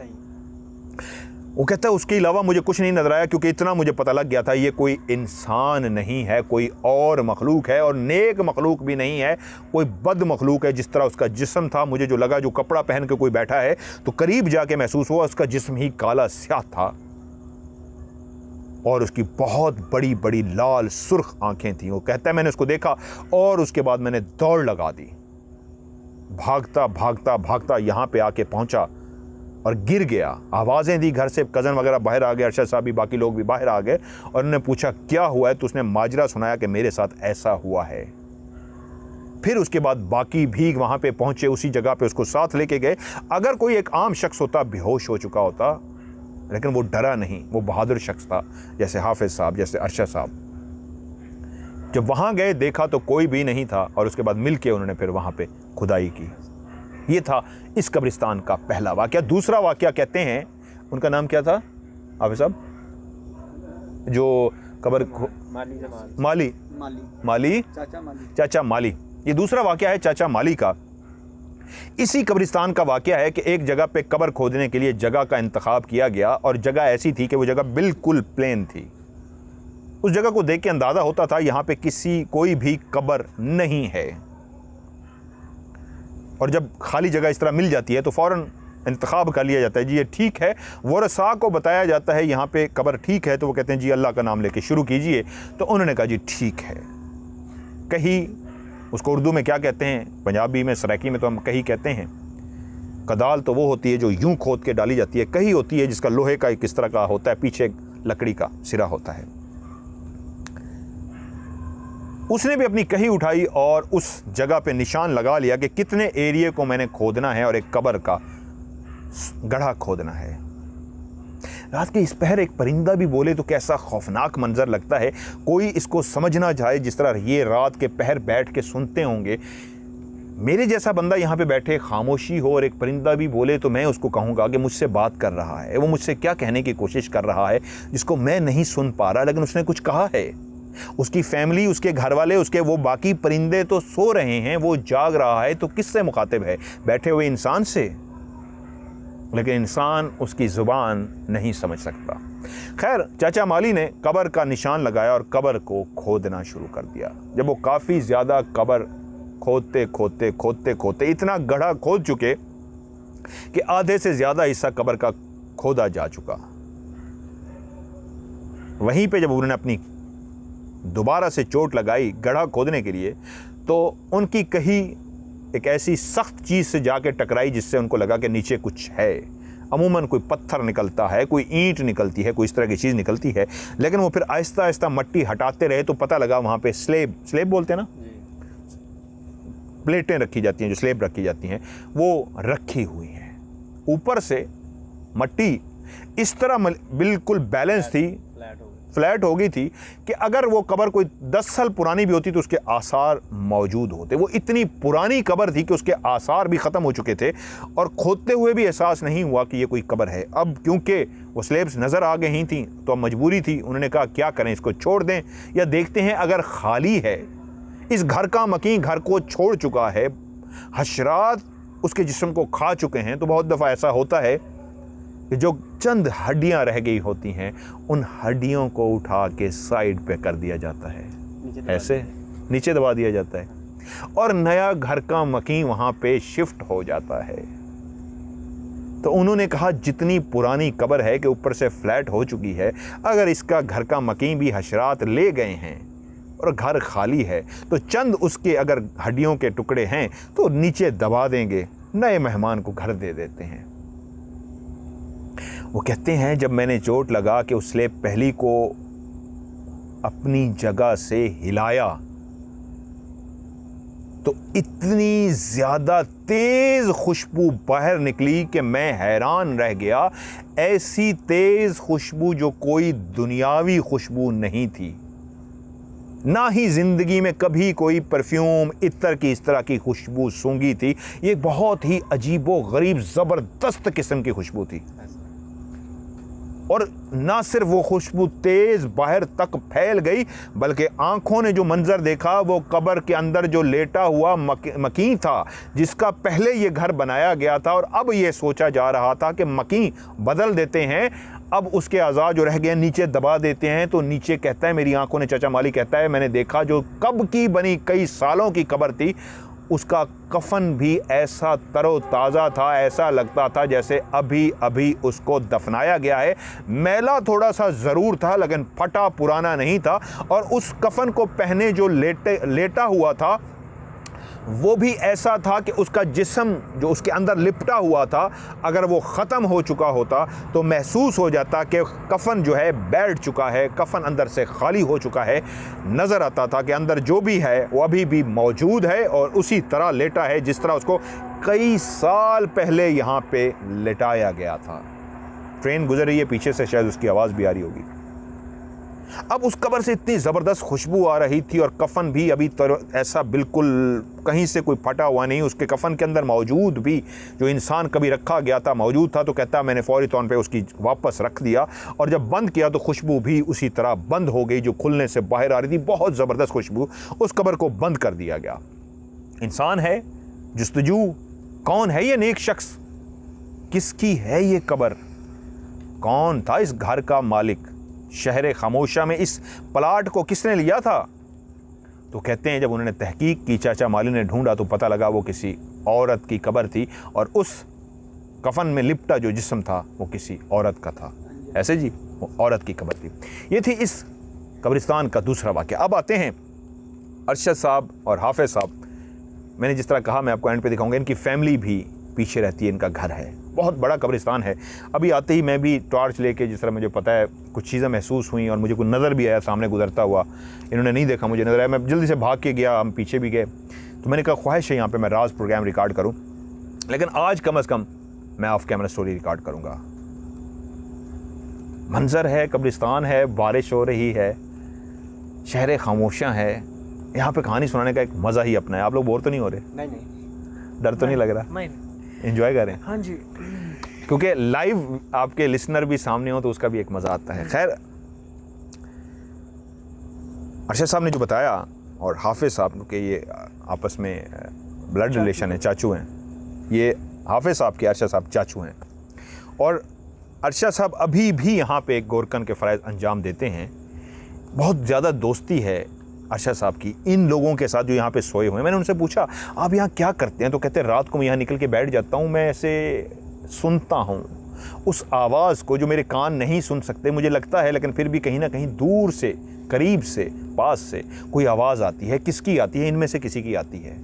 वो कहता है उसके अलावा मुझे कुछ नहीं नजर आया, क्योंकि इतना मुझे पता लग गया था ये कोई इंसान नहीं है, कोई और मखलूक है, और नेक मखलूक भी नहीं है, कोई बद मखलूक है। जिस तरह उसका जिस्म था, मुझे जो लगा जो कपड़ा पहन के कोई बैठा है, तो करीब जाके महसूस हुआ उसका जिस्म ही काला स्याह था, और उसकी बहुत बड़ी बड़ी लाल सुर्ख आंखें थीं। वो कहता है मैंने उसको देखा और उसके बाद मैंने दौड़ लगा दी, भागता भागता भागता यहाँ पे आके पहुंचा और गिर गया। आवाज़ें दी घर से, कज़न वगैरह बाहर आ गए, अरशद साहब भी, बाकी लोग भी बाहर आ गए, और उन्होंने पूछा क्या हुआ है, तो उसने माजरा सुनाया कि मेरे साथ ऐसा हुआ है। फिर उसके बाद बाकी भी वहाँ पे पहुँचे, उसी जगह पे उसको साथ लेके गए। अगर कोई एक आम शख्स होता बेहोश हो चुका होता, लेकिन वो डरा नहीं, वो बहादुर शख्स था, जैसे हाफिज़ साहब, जैसे अरशद साहब। जब वहाँ गए देखा तो कोई भी नहीं था, और उसके बाद मिल के उन्होंने फिर वहाँ पे खुदाई की। ये था इस कब्रिस्तान का पहला वाक़या। दूसरा वाक़या कहते हैं, उनका नाम क्या था हाफिज़ साहब, जो कब्र माली चाचा माली। ये दूसरा वाक़या है चाचा माली का। इसी कब्रिस्तान का वाक़या है कि एक जगह पे कब्र खोदने के लिए जगह का इंतखाब किया गया, और जगह ऐसी थी कि वो जगह बिल्कुल प्लेन थी। उस जगह को देख के अंदाज़ा होता था यहाँ पे कोई भी कब्र नहीं है, और जब खाली जगह इस तरह मिल जाती है तो फ़ौरन इंतखाब कर लिया जाता है, जी ये ठीक है। वरसा को बताया जाता है यहाँ पे कब्र ठीक है, तो वो कहते हैं जी अल्लाह का नाम लेके शुरू कीजिए, तो उन्होंने कहा जी ठीक है। कहीं उसको उर्दू में क्या कहते हैं, पंजाबी में सराइकी में तो हम कहीं कहते हैं। कदाल तो वो होती है जो यूं खोद के डाली जाती है, कहीं होती है जिसका लोहे का किस तरह का होता है, पीछे लकड़ी का सिरा होता है। उसने भी अपनी कही उठाई और उस जगह पे निशान लगा लिया कि कितने एरिए को मैंने खोदना है और एक कब्र का गड्ढा खोदना है। रात के इस पहर एक परिंदा भी बोले तो कैसा खौफनाक मंजर लगता है, कोई इसको समझ ना जाए जिस तरह ये रात के पहर बैठ के सुनते होंगे। मेरे जैसा बंदा यहाँ पे बैठे, खामोशी हो और एक परिंदा भी बोले, तो मैं उसको कहूँगा कि मुझसे बात कर रहा है, वो मुझसे क्या कहने की कोशिश कर रहा है जिसको मैं नहीं सुन पा रहा, लेकिन उसने कुछ कहा है। उसकी फैमिली, उसके घर वाले, उसके वो बाकी परिंदे तो सो रहे हैं, वो जाग रहा है, तो किससे मुखातिब है? बैठे हुए इंसान से। लेकिन इंसान उसकी ज़ुबान नहीं समझ सकता। खैर, चाचा माली ने कब्र का निशान लगाया और कब्र को खोदना शुरू कर दिया। जब वो काफ़ी ज़्यादा कब्र खोदते खोदते खोदते खोदते इतना गड्ढा खोद चुके कि आधे से ज़्यादा हिस्सा कब्र का खोदा जा चुका। वहीं पे जब उन्होंने अपनी दोबारा से चोट लगाई गड्ढा खोदने के लिए, तो उनकी कही एक ऐसी सख्त चीज़ से जाके टकराई जिससे उनको लगा कि नीचे कुछ है। अमूमन कोई पत्थर निकलता है, कोई ईंट निकलती है, कोई इस तरह की चीज़ निकलती है, लेकिन वो फिर आहिस्ता आहिस्ता मट्टी हटाते रहे तो पता लगा वहाँ पे स्लेब बोलते हैं ना, प्लेटें रखी जाती हैं, जो स्लेब रखी जाती हैं, वो रखी हुई हैं। ऊपर से मट्टी इस तरह बिल्कुल बैलेंस थी, फ्लैट हो गई थी कि अगर वो कब्र कोई 10 साल पुरानी भी होती तो उसके आसार मौजूद होते। वो इतनी पुरानी कब्र थी कि उसके आसार भी ख़त्म हो चुके थे, और खोदते हुए भी एहसास नहीं हुआ कि ये कोई कब्र है। अब क्योंकि वो स्लेब्स नज़र आ गई थी तो अब मजबूरी थी, उन्होंने कहा क्या करें, इसको छोड़ दें या देखते हैं अगर खाली है। इस घर का मकीन घर को छोड़ चुका है, हशरात उसके जिस्म को खा चुके हैं, तो बहुत दफ़ा ऐसा होता है कि जो चंद हड्डियां रह गई होती हैं उन हड्डियों को उठा के साइड पे कर दिया जाता है, ऐसे नीचे दबा दिया जाता है, और नया घर का मकीन वहाँ पे शिफ्ट हो जाता है। तो उन्होंने कहा जितनी पुरानी कब्र है कि ऊपर से फ्लैट हो चुकी है, अगर इसका घर का मकीन भी हशरात ले गए हैं और घर खाली है, तो चंद उसके अगर हड्डियों के टुकड़े हैं तो नीचे दबा देंगे, नए मेहमान को घर दे देते हैं। वो कहते हैं जब मैंने चोट लगा कि उसने पहली को अपनी जगह से हिलाया तो इतनी ज़्यादा तेज़ खुशबू बाहर निकली कि मैं हैरान रह गया। ऐसी तेज़ खुशबू जो कोई दुनियावी खुशबू नहीं थी, ना ही ज़िंदगी में कभी कोई परफ्यूम इत्र की इस तरह की खुशबू सूंघी थी। ये बहुत ही अजीबो गरीब ज़बरदस्त किस्म की खुशबू थी, और ना सिर्फ वो खुशबू तेज़ बाहर तक फैल गई, बल्कि आंखों ने जो मंजर देखा वो कब्र के अंदर जो लेटा हुआ मकीन था, जिसका पहले ये घर बनाया गया था और अब ये सोचा जा रहा था कि मकीन बदल देते हैं, अब उसके अज़ा जो रह गए नीचे दबा देते हैं। तो नीचे कहता है, मेरी आंखों ने, चाचा माली कहता है, मैंने देखा जो कब की बनी कई सालों की कब्र थी, उसका कफन भी ऐसा तरोताज़ा था, ऐसा लगता था जैसे अभी अभी उसको दफनाया गया है। मैला थोड़ा सा ज़रूर था लेकिन फटा पुराना नहीं था, और उस कफन को पहने जो लेटा हुआ था वो भी ऐसा था कि उसका जिस्म जो उसके अंदर लिपटा हुआ था, अगर वो ख़त्म हो चुका होता तो महसूस हो जाता कि कफन जो है बैठ चुका है, कफन अंदर से खाली हो चुका है। नज़र आता था कि अंदर जो भी है वो अभी भी मौजूद है और उसी तरह लेटा है जिस तरह उसको कई साल पहले यहाँ पे लेटाया गया था। ट्रेन गुजर रही है पीछे से, शायद उसकी आवाज़ भी आ रही होगी। अब उस कब्र से इतनी ज़बरदस्त खुशबू आ रही थी, और कफन भी अभी ऐसा बिल्कुल कहीं से कोई फटा हुआ नहीं, उसके कफन के अंदर मौजूद भी जो इंसान कभी रखा गया था मौजूद था। तो कहता मैंने फ़ौरी तौर पे उसकी वापस रख दिया, और जब बंद किया तो खुशबू भी उसी तरह बंद हो गई जो खुलने से बाहर आ रही थी, बहुत ज़बरदस्त खुशबू। उस कब्र को बंद कर दिया गया। इंसान है, जुस्तजू कौन है ये नेक शख्स, किसकी है ये कब्र, कौन था इस घर का मालिक, शहर खामोशा में इस प्लाट को किसने लिया था। तो कहते हैं जब उन्होंने तहकीक की, चाचा माली ने ढूंढा, तो पता लगा वो किसी औरत की कब्र थी, और उस कफन में लिपटा जो जिस्म था वो किसी औरत का था। ऐसे जी, वो औरत की कब्र थी। ये थी इस कब्रिस्तान का दूसरा वाक़या। अब आते हैं अरशद साहब और हाफिज़ साहब। मैंने जिस तरह कहा, मैं आपको एंड पे दिखाऊंगा, इनकी फैमिली भी पीछे रहती है, इनका घर है, बहुत बड़ा कब्रिस्तान है। अभी आते ही मैं भी टॉर्च लेके, जिस तरह मुझे पता है कुछ चीज़ें महसूस हुई और मुझे कुछ नज़र भी आया सामने गुजरता हुआ, इन्होंने नहीं देखा, मुझे नज़र आया, मैं जल्दी से भाग के गया, हम पीछे भी गए। तो मैंने कहा ख्वाहिश है यहाँ पे मैं राज प्रोग्राम रिकॉर्ड करूँ, लेकिन आज कम अज़ कम मैं ऑफ कैमरा स्टोरी रिकॉर्ड करूँगा। मंजर है, कब्रिस्तान है, बारिश हो रही है, शहर खामोशा है, यहाँ पे कहानी सुनाने का एक मज़ा ही अपना है। आप लोग बोर तो नहीं हो रहे? नहीं, डर तो नहीं लग रहा? नहीं, एंजॉय करें। हाँ जी, क्योंकि लाइव आपके लिसनर भी सामने हो तो उसका भी एक मज़ा आता है। खैर, अरशद साहब ने जो बताया, और हाफिज़ साहब, क्योंकि ये आपस में ब्लड रिलेशन है, चाचू हैं, ये हाफिज़ साहब के अरशद साहब चाचू हैं, और अरशद साहब अभी भी यहाँ पे गोरकन के फ़राइज़ अंजाम देते हैं। बहुत ज़्यादा दोस्ती है अरशद साहब की इन लोगों के साथ जो यहाँ पे सोए हुए हैं। मैंने उनसे पूछा आप यहाँ क्या करते हैं, तो कहते हैं रात को मैं यहाँ निकल के बैठ जाता हूँ, मैं ऐसे सुनता हूँ उस आवाज़ को जो मेरे कान नहीं सुन सकते, मुझे लगता है, लेकिन फिर भी कहीं ना कहीं दूर से, करीब से, पास से कोई आवाज़ आती है। किसकी आती है? इनमें से किसी की आती है,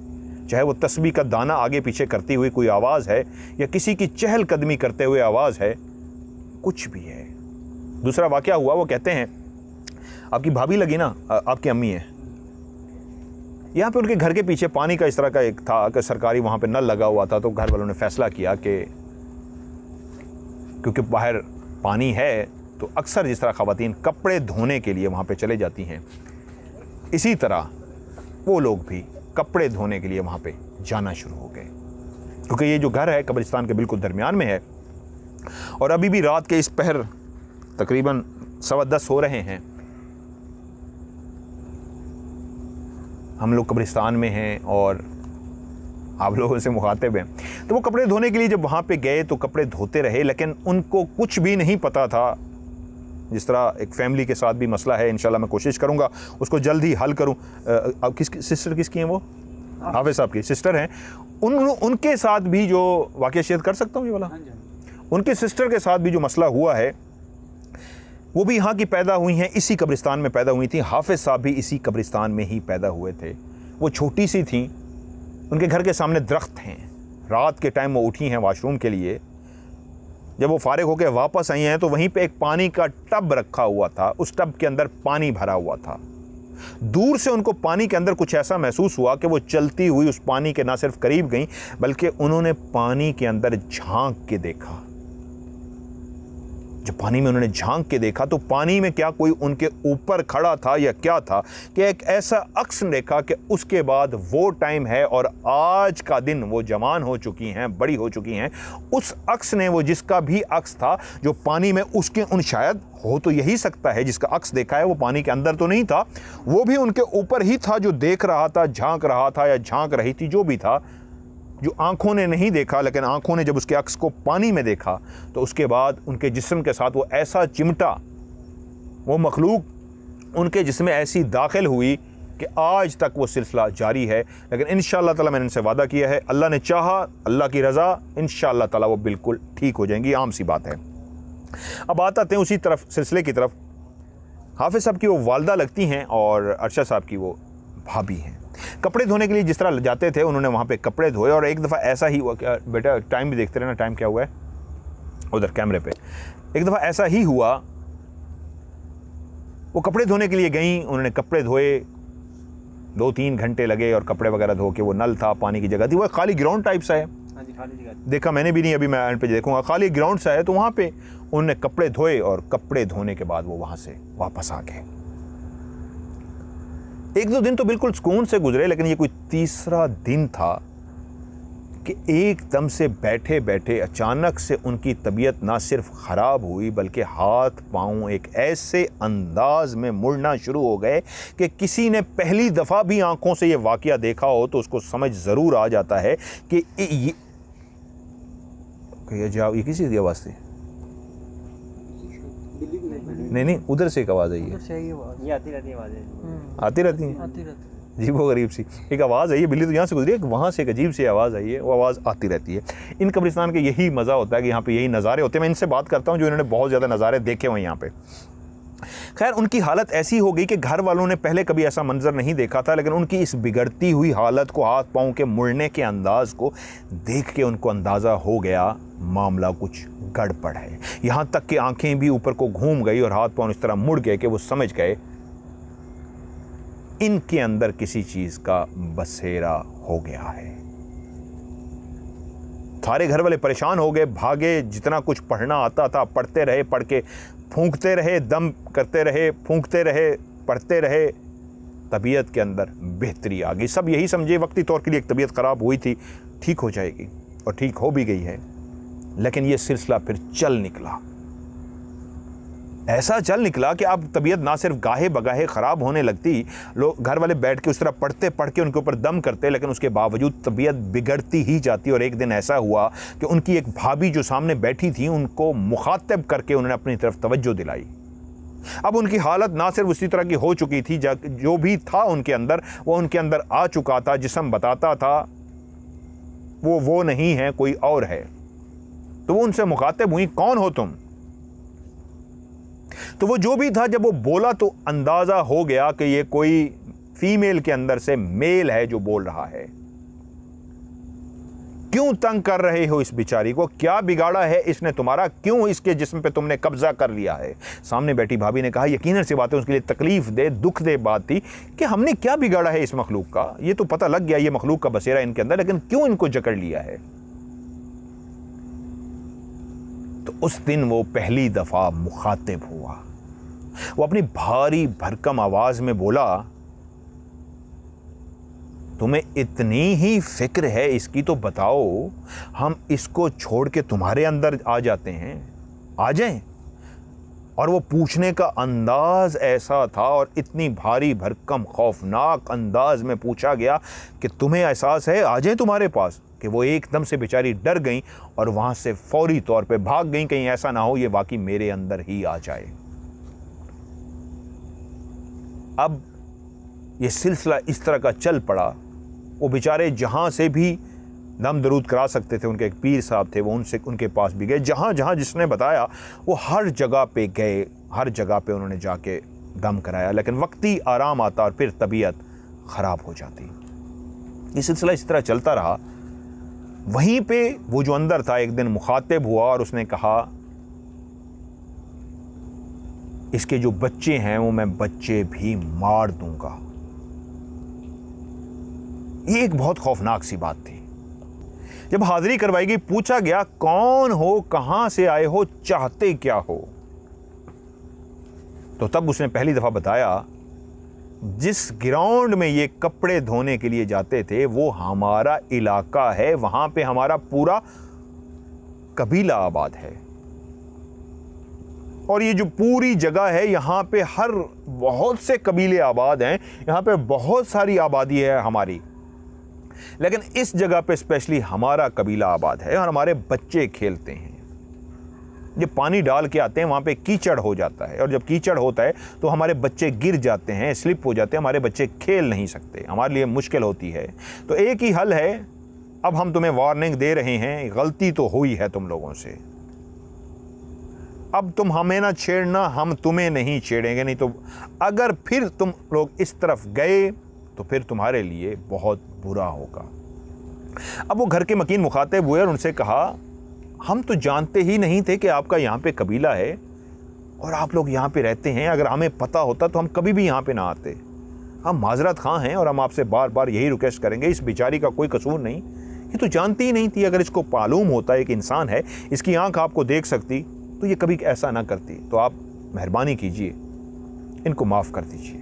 चाहे वो तस्बीह का दाना आगे पीछे करती हुई कोई आवाज़ है या किसी की चहलकदमी करते हुए आवाज़ है, कुछ भी है। दूसरा वाक़या हुआ, वो कहते हैं आपकी भाभी लगी ना, आपकी अम्मी है, यहाँ पे उनके घर के पीछे पानी का इस तरह का एक था कि सरकारी वहाँ पे नल लगा हुआ था, तो घर वालों ने फ़ैसला किया कि क्योंकि बाहर पानी है तो अक्सर जिस तरह ख़वातीन कपड़े धोने के लिए वहाँ पे चले जाती हैं, इसी तरह वो लोग भी कपड़े धोने के लिए वहाँ पे जाना शुरू हो गए। क्योंकि ये जो घर है कब्रिस्तान के बिल्कुल दरमियान में है, और अभी भी रात के इस पहर तकरीबन 10:15 हो रहे हैं, हम लोग कब्रिस्तान में हैं, और आप लोगों से मुखातिब हैं। तो वो कपड़े धोने के लिए जब वहाँ पे गए तो कपड़े धोते रहे, लेकिन उनको कुछ भी नहीं पता था। जिस तरह एक फैमिली के साथ भी मसला है, इंशाल्लाह मैं कोशिश करूँगा उसको जल्द ही हल करूँ। अब सिस्टर किसकी हैं वो? हाफिज़ साहब की सिस्टर हैं। उनके साथ भी जो वाक़या शेयर कर सकता हूँ ये वाला, उनके सिस्टर के साथ भी जो मसला हुआ है, वो भी यहाँ की पैदा हुई हैं, इसी कब्रिस्तान में पैदा हुई थी। हाफिज़ साहब भी इसी कब्रिस्तान में ही पैदा हुए थे। वो छोटी सी थी, उनके घर के सामने दरख्त हैं। रात के टाइम वो उठी हैं वॉशरूम के लिए। जब वो फारिग होकर वापस आई हैं तो वहीं पे एक पानी का टब रखा हुआ था, उस टब के अंदर पानी भरा हुआ था। दूर से उनको पानी के अंदर कुछ ऐसा महसूस हुआ कि वो चलती हुई उस पानी के ना सिर्फ करीब गई, बल्कि उन्होंने पानी के अंदर झांक के देखा। जब पानी में उन्होंने झांक के देखा तो पानी में क्या कोई उनके ऊपर खड़ा था या क्या था कि एक ऐसा अक्स देखा कि उसके बाद वो टाइम है और आज का दिन, वो जवान हो चुकी हैं, बड़ी हो चुकी हैं। उस अक्स ने, वो जिसका भी अक्स था जो पानी में, उसके उन शायद हो तो यही सकता है जिसका अक्स देखा है वो पानी के अंदर तो नहीं था, वो भी उनके ऊपर ही था जो देख रहा था, झांक रहा था या झांक रही थी, जो भी था, जो आंखों ने नहीं देखा लेकिन आंखों ने जब उसके अक्स को पानी में देखा तो उसके बाद उनके जिस्म के साथ वो ऐसा चिमटा, वो मखलूक उनके जिस्म में ऐसी दाखिल हुई कि आज तक वो सिलसिला जारी है। लेकिन इंशाअल्लाह ताला मैंने इनसे वादा किया है, अल्लाह ने चाहा, अल्लाह की रज़ा, इंशाअल्लाह ताला वो बिल्कुल ठीक हो जाएंगी, आम सी बात है। अब आते हैं उसी तरफ, सिलसिले की तरफ। हाफिज़ साहब की वो वालदा लगती हैं और अरशद साहब की वो भाभी हैं। कपड़े धोने के लिए जिस तरह जाते थे उन्होंने वहाँ पे कपड़े धोए और एक दफ़ा ऐसा ही हुआ, क्या बेटा टाइम भी देखते रहना, टाइम क्या हुआ है उधर कैमरे पे। एक दफ़ा ऐसा ही हुआ, वो कपड़े धोने के लिए गई, उन्होंने कपड़े धोए, 2-3 घंटे लगे और कपड़े वगैरह धो के, वो नल था, पानी की जगह थी, वो खाली ग्राउंड टाइप सा है, देखा मैंने भी नहीं, अभी मैं एंड पे देखूंगा, खाली ग्राउंड सा है। तो वहाँ पे उन्होंने कपड़े धोए और कपड़े धोने के बाद वो वहाँ से वापस आ गए। 1-2 दिन तो बिल्कुल सुकून से गुजरे, लेकिन ये कोई तीसरा दिन था कि एकदम से बैठे बैठे अचानक से उनकी तबीयत ना सिर्फ ख़राब हुई बल्कि हाथ पाँव एक ऐसे अंदाज में मुड़ना शुरू हो गए कि किसी ने पहली दफ़ा भी आंखों से ये वाक़या देखा हो तो उसको समझ ज़रूर आ जाता है कि ये किसी की आवाज़ थी? नहीं, उधर से एक आवाज़ आई है, ये आती रहती है आवाज़ें, आती रहती हैं, जी वो गरीब सी एक आवाज़ आई है, बिल्ली तो यहाँ से गुजरी है, वहाँ से एक अजीब सी आवाज़ आई है, वो आवाज़ आती रहती है। इन कब्रिस्तान के यही मज़ा होता है कि यहाँ पे यही नज़ारे होते हैं। मैं इनसे बात करता हूँ जो इन्होंने बहुत ज़्यादा नज़ारे देखे हुए यहाँ पे। खैर, उनकी हालत ऐसी हो गई कि घर वालों ने पहले कभी ऐसा मंजर नहीं देखा था, लेकिन उनकी इस बिगड़ती हुई हालत को, हाथ पाँव के मुड़ने के अंदाज को देख के उनको अंदाज़ा हो गया मामला कुछ गड़बड़ है। यहाँ तक कि आंखें भी ऊपर को घूम गई और हाथ पाँव इस तरह मुड़ गए कि वो समझ गए इनके अंदर किसी चीज़ का बसेरा हो गया है। सारे घर वाले परेशान हो गए, भागे, जितना कुछ पढ़ना आता था पढ़ते रहे, पढ़ के फूंकते रहे, दम करते रहे, फूंकते रहे, पढ़ते रहे। तबीयत के अंदर बेहतरी आ गई। सब यही समझे वक्ती तौर के लिए एक तबीयत ख़राब हुई थी, ठीक हो जाएगी, और ठीक हो भी गई है। लेकिन ये सिलसिला फिर चल निकला, ऐसा चल निकला कि अब तबीयत ना सिर्फ गाहे बगाहे ख़राब होने लगती, लोग घर वाले बैठ के उस तरह पढ़ के उनके ऊपर दम करते, लेकिन उसके बावजूद तबीयत बिगड़ती ही जाती। और एक दिन ऐसा हुआ कि उनकी एक भाभी जो सामने बैठी थी उनको मुखातिब करके उन्होंने अपनी तरफ तवज्जो दिलाई। अब उनकी हालत ना सिर्फ उसी तरह की हो चुकी थी, जो भी था उनके अंदर वो उनके अंदर आ चुका था। जिस्म बताता था वो नहीं है, कोई और है। तो वो उनसे मुखातिब हुई, कौन हो तुम? तो वो जो भी था, जब वो बोला तो अंदाजा हो गया कि ये कोई फीमेल के अंदर से मेल है जो बोल रहा है। क्यों तंग कर रहे हो इस बेचारी को? क्या बिगाड़ा है इसने तुम्हारा? क्यों इसके जिस्म पे तुमने कब्जा कर लिया है? सामने बैठी भाभी ने कहा, यकीनन सी बात है उसके लिए तकलीफ दे, दुख दे बात थी कि हमने क्या बिगाड़ा है इस मखलूक का। ये तो पता लग गया ये मखलूक का बसेरा इनके अंदर, लेकिन क्यों इनको जकड़ लिया है? तो उस दिन वो पहली दफा मुखातिब हुआ। वो अपनी भारी भरकम आवाज में बोला, तुम्हें इतनी ही फिक्र है इसकी तो बताओ, हम इसको छोड़ के तुम्हारे अंदर आ जाते हैं, आ जाएं? और वो पूछने का अंदाज ऐसा था और इतनी भारी भरकम खौफनाक अंदाज में पूछा गया कि तुम्हें एहसास है आ जाए तुम्हारे पास, कि वो एकदम से बेचारी डर गई और वहाँ से फौरी तौर पे भाग गई, कहीं ऐसा ना हो ये वाकई मेरे अंदर ही आ जाए। अब ये सिलसिला इस तरह का चल पड़ा। वो बेचारे जहाँ से भी दम दरूद करा सकते थे, उनके एक पीर साहब थे, वो उनके पास भी गए। जहाँ जहाँ जिसने बताया वो हर जगह पे गए, हर जगह पे उन्होंने जाके दम कराया, लेकिन वक्ती आराम आता और फिर तबीयत ख़राब हो जाती। ये सिलसिला इस तरह चलता रहा। वहीं पे वो जो अंदर था एक दिन मुखातिब हुआ और उसने कहा इसके जो बच्चे हैं वो मैं बच्चे भी मार दूंगा। ये एक बहुत खौफनाक सी बात थी। जब हाजिरी करवाई गई, पूछा गया कौन हो, कहां से आए हो, चाहते क्या हो, तो तब उसने पहली दफा बताया जिस ग्राउंड में ये कपड़े धोने के लिए जाते थे वो हमारा इलाका है, वहां पे हमारा पूरा कबीला आबाद है और ये जो पूरी जगह है यहाँ पे हर बहुत से कबीले आबाद हैं, यहाँ पे बहुत सारी आबादी है हमारी, लेकिन इस जगह पे स्पेशली हमारा कबीला आबाद है और हमारे बच्चे खेलते हैं। जब पानी डाल के आते हैं वहाँ पे कीचड़ हो जाता है और जब कीचड़ होता है तो हमारे बच्चे गिर जाते हैं, स्लिप हो जाते हैं, हमारे बच्चे खेल नहीं सकते, हमारे लिए मुश्किल होती है। तो एक ही हल है, अब हम तुम्हें वार्निंग दे रहे हैं, गलती तो हुई है तुम लोगों से, अब तुम हमें ना छेड़ना, हम तुम्हें नहीं छेड़ेंगे, नहीं तो अगर फिर तुम लोग इस तरफ गए तो फिर तुम्हारे लिए बहुत बुरा होगा। अब वो घर के मकीन मुखातिब हुए और उनसे कहा हम तो जानते ही नहीं थे कि आपका यहाँ पे कबीला है और आप लोग यहाँ पे रहते हैं, अगर हमें पता होता तो हम कभी भी यहाँ पे ना आते। हम माजरत खां हैं और हम आपसे बार बार यही रिक्वेस्ट करेंगे, इस बेचारी का कोई कसूर नहीं, ये तो जानती ही नहीं थी। अगर इसको मालूम होता एक इंसान है, इसकी आंख आपको देख सकती तो ये कभी ऐसा ना करती। तो आप मेहरबानी कीजिए, इनको माफ़ कर दीजिए।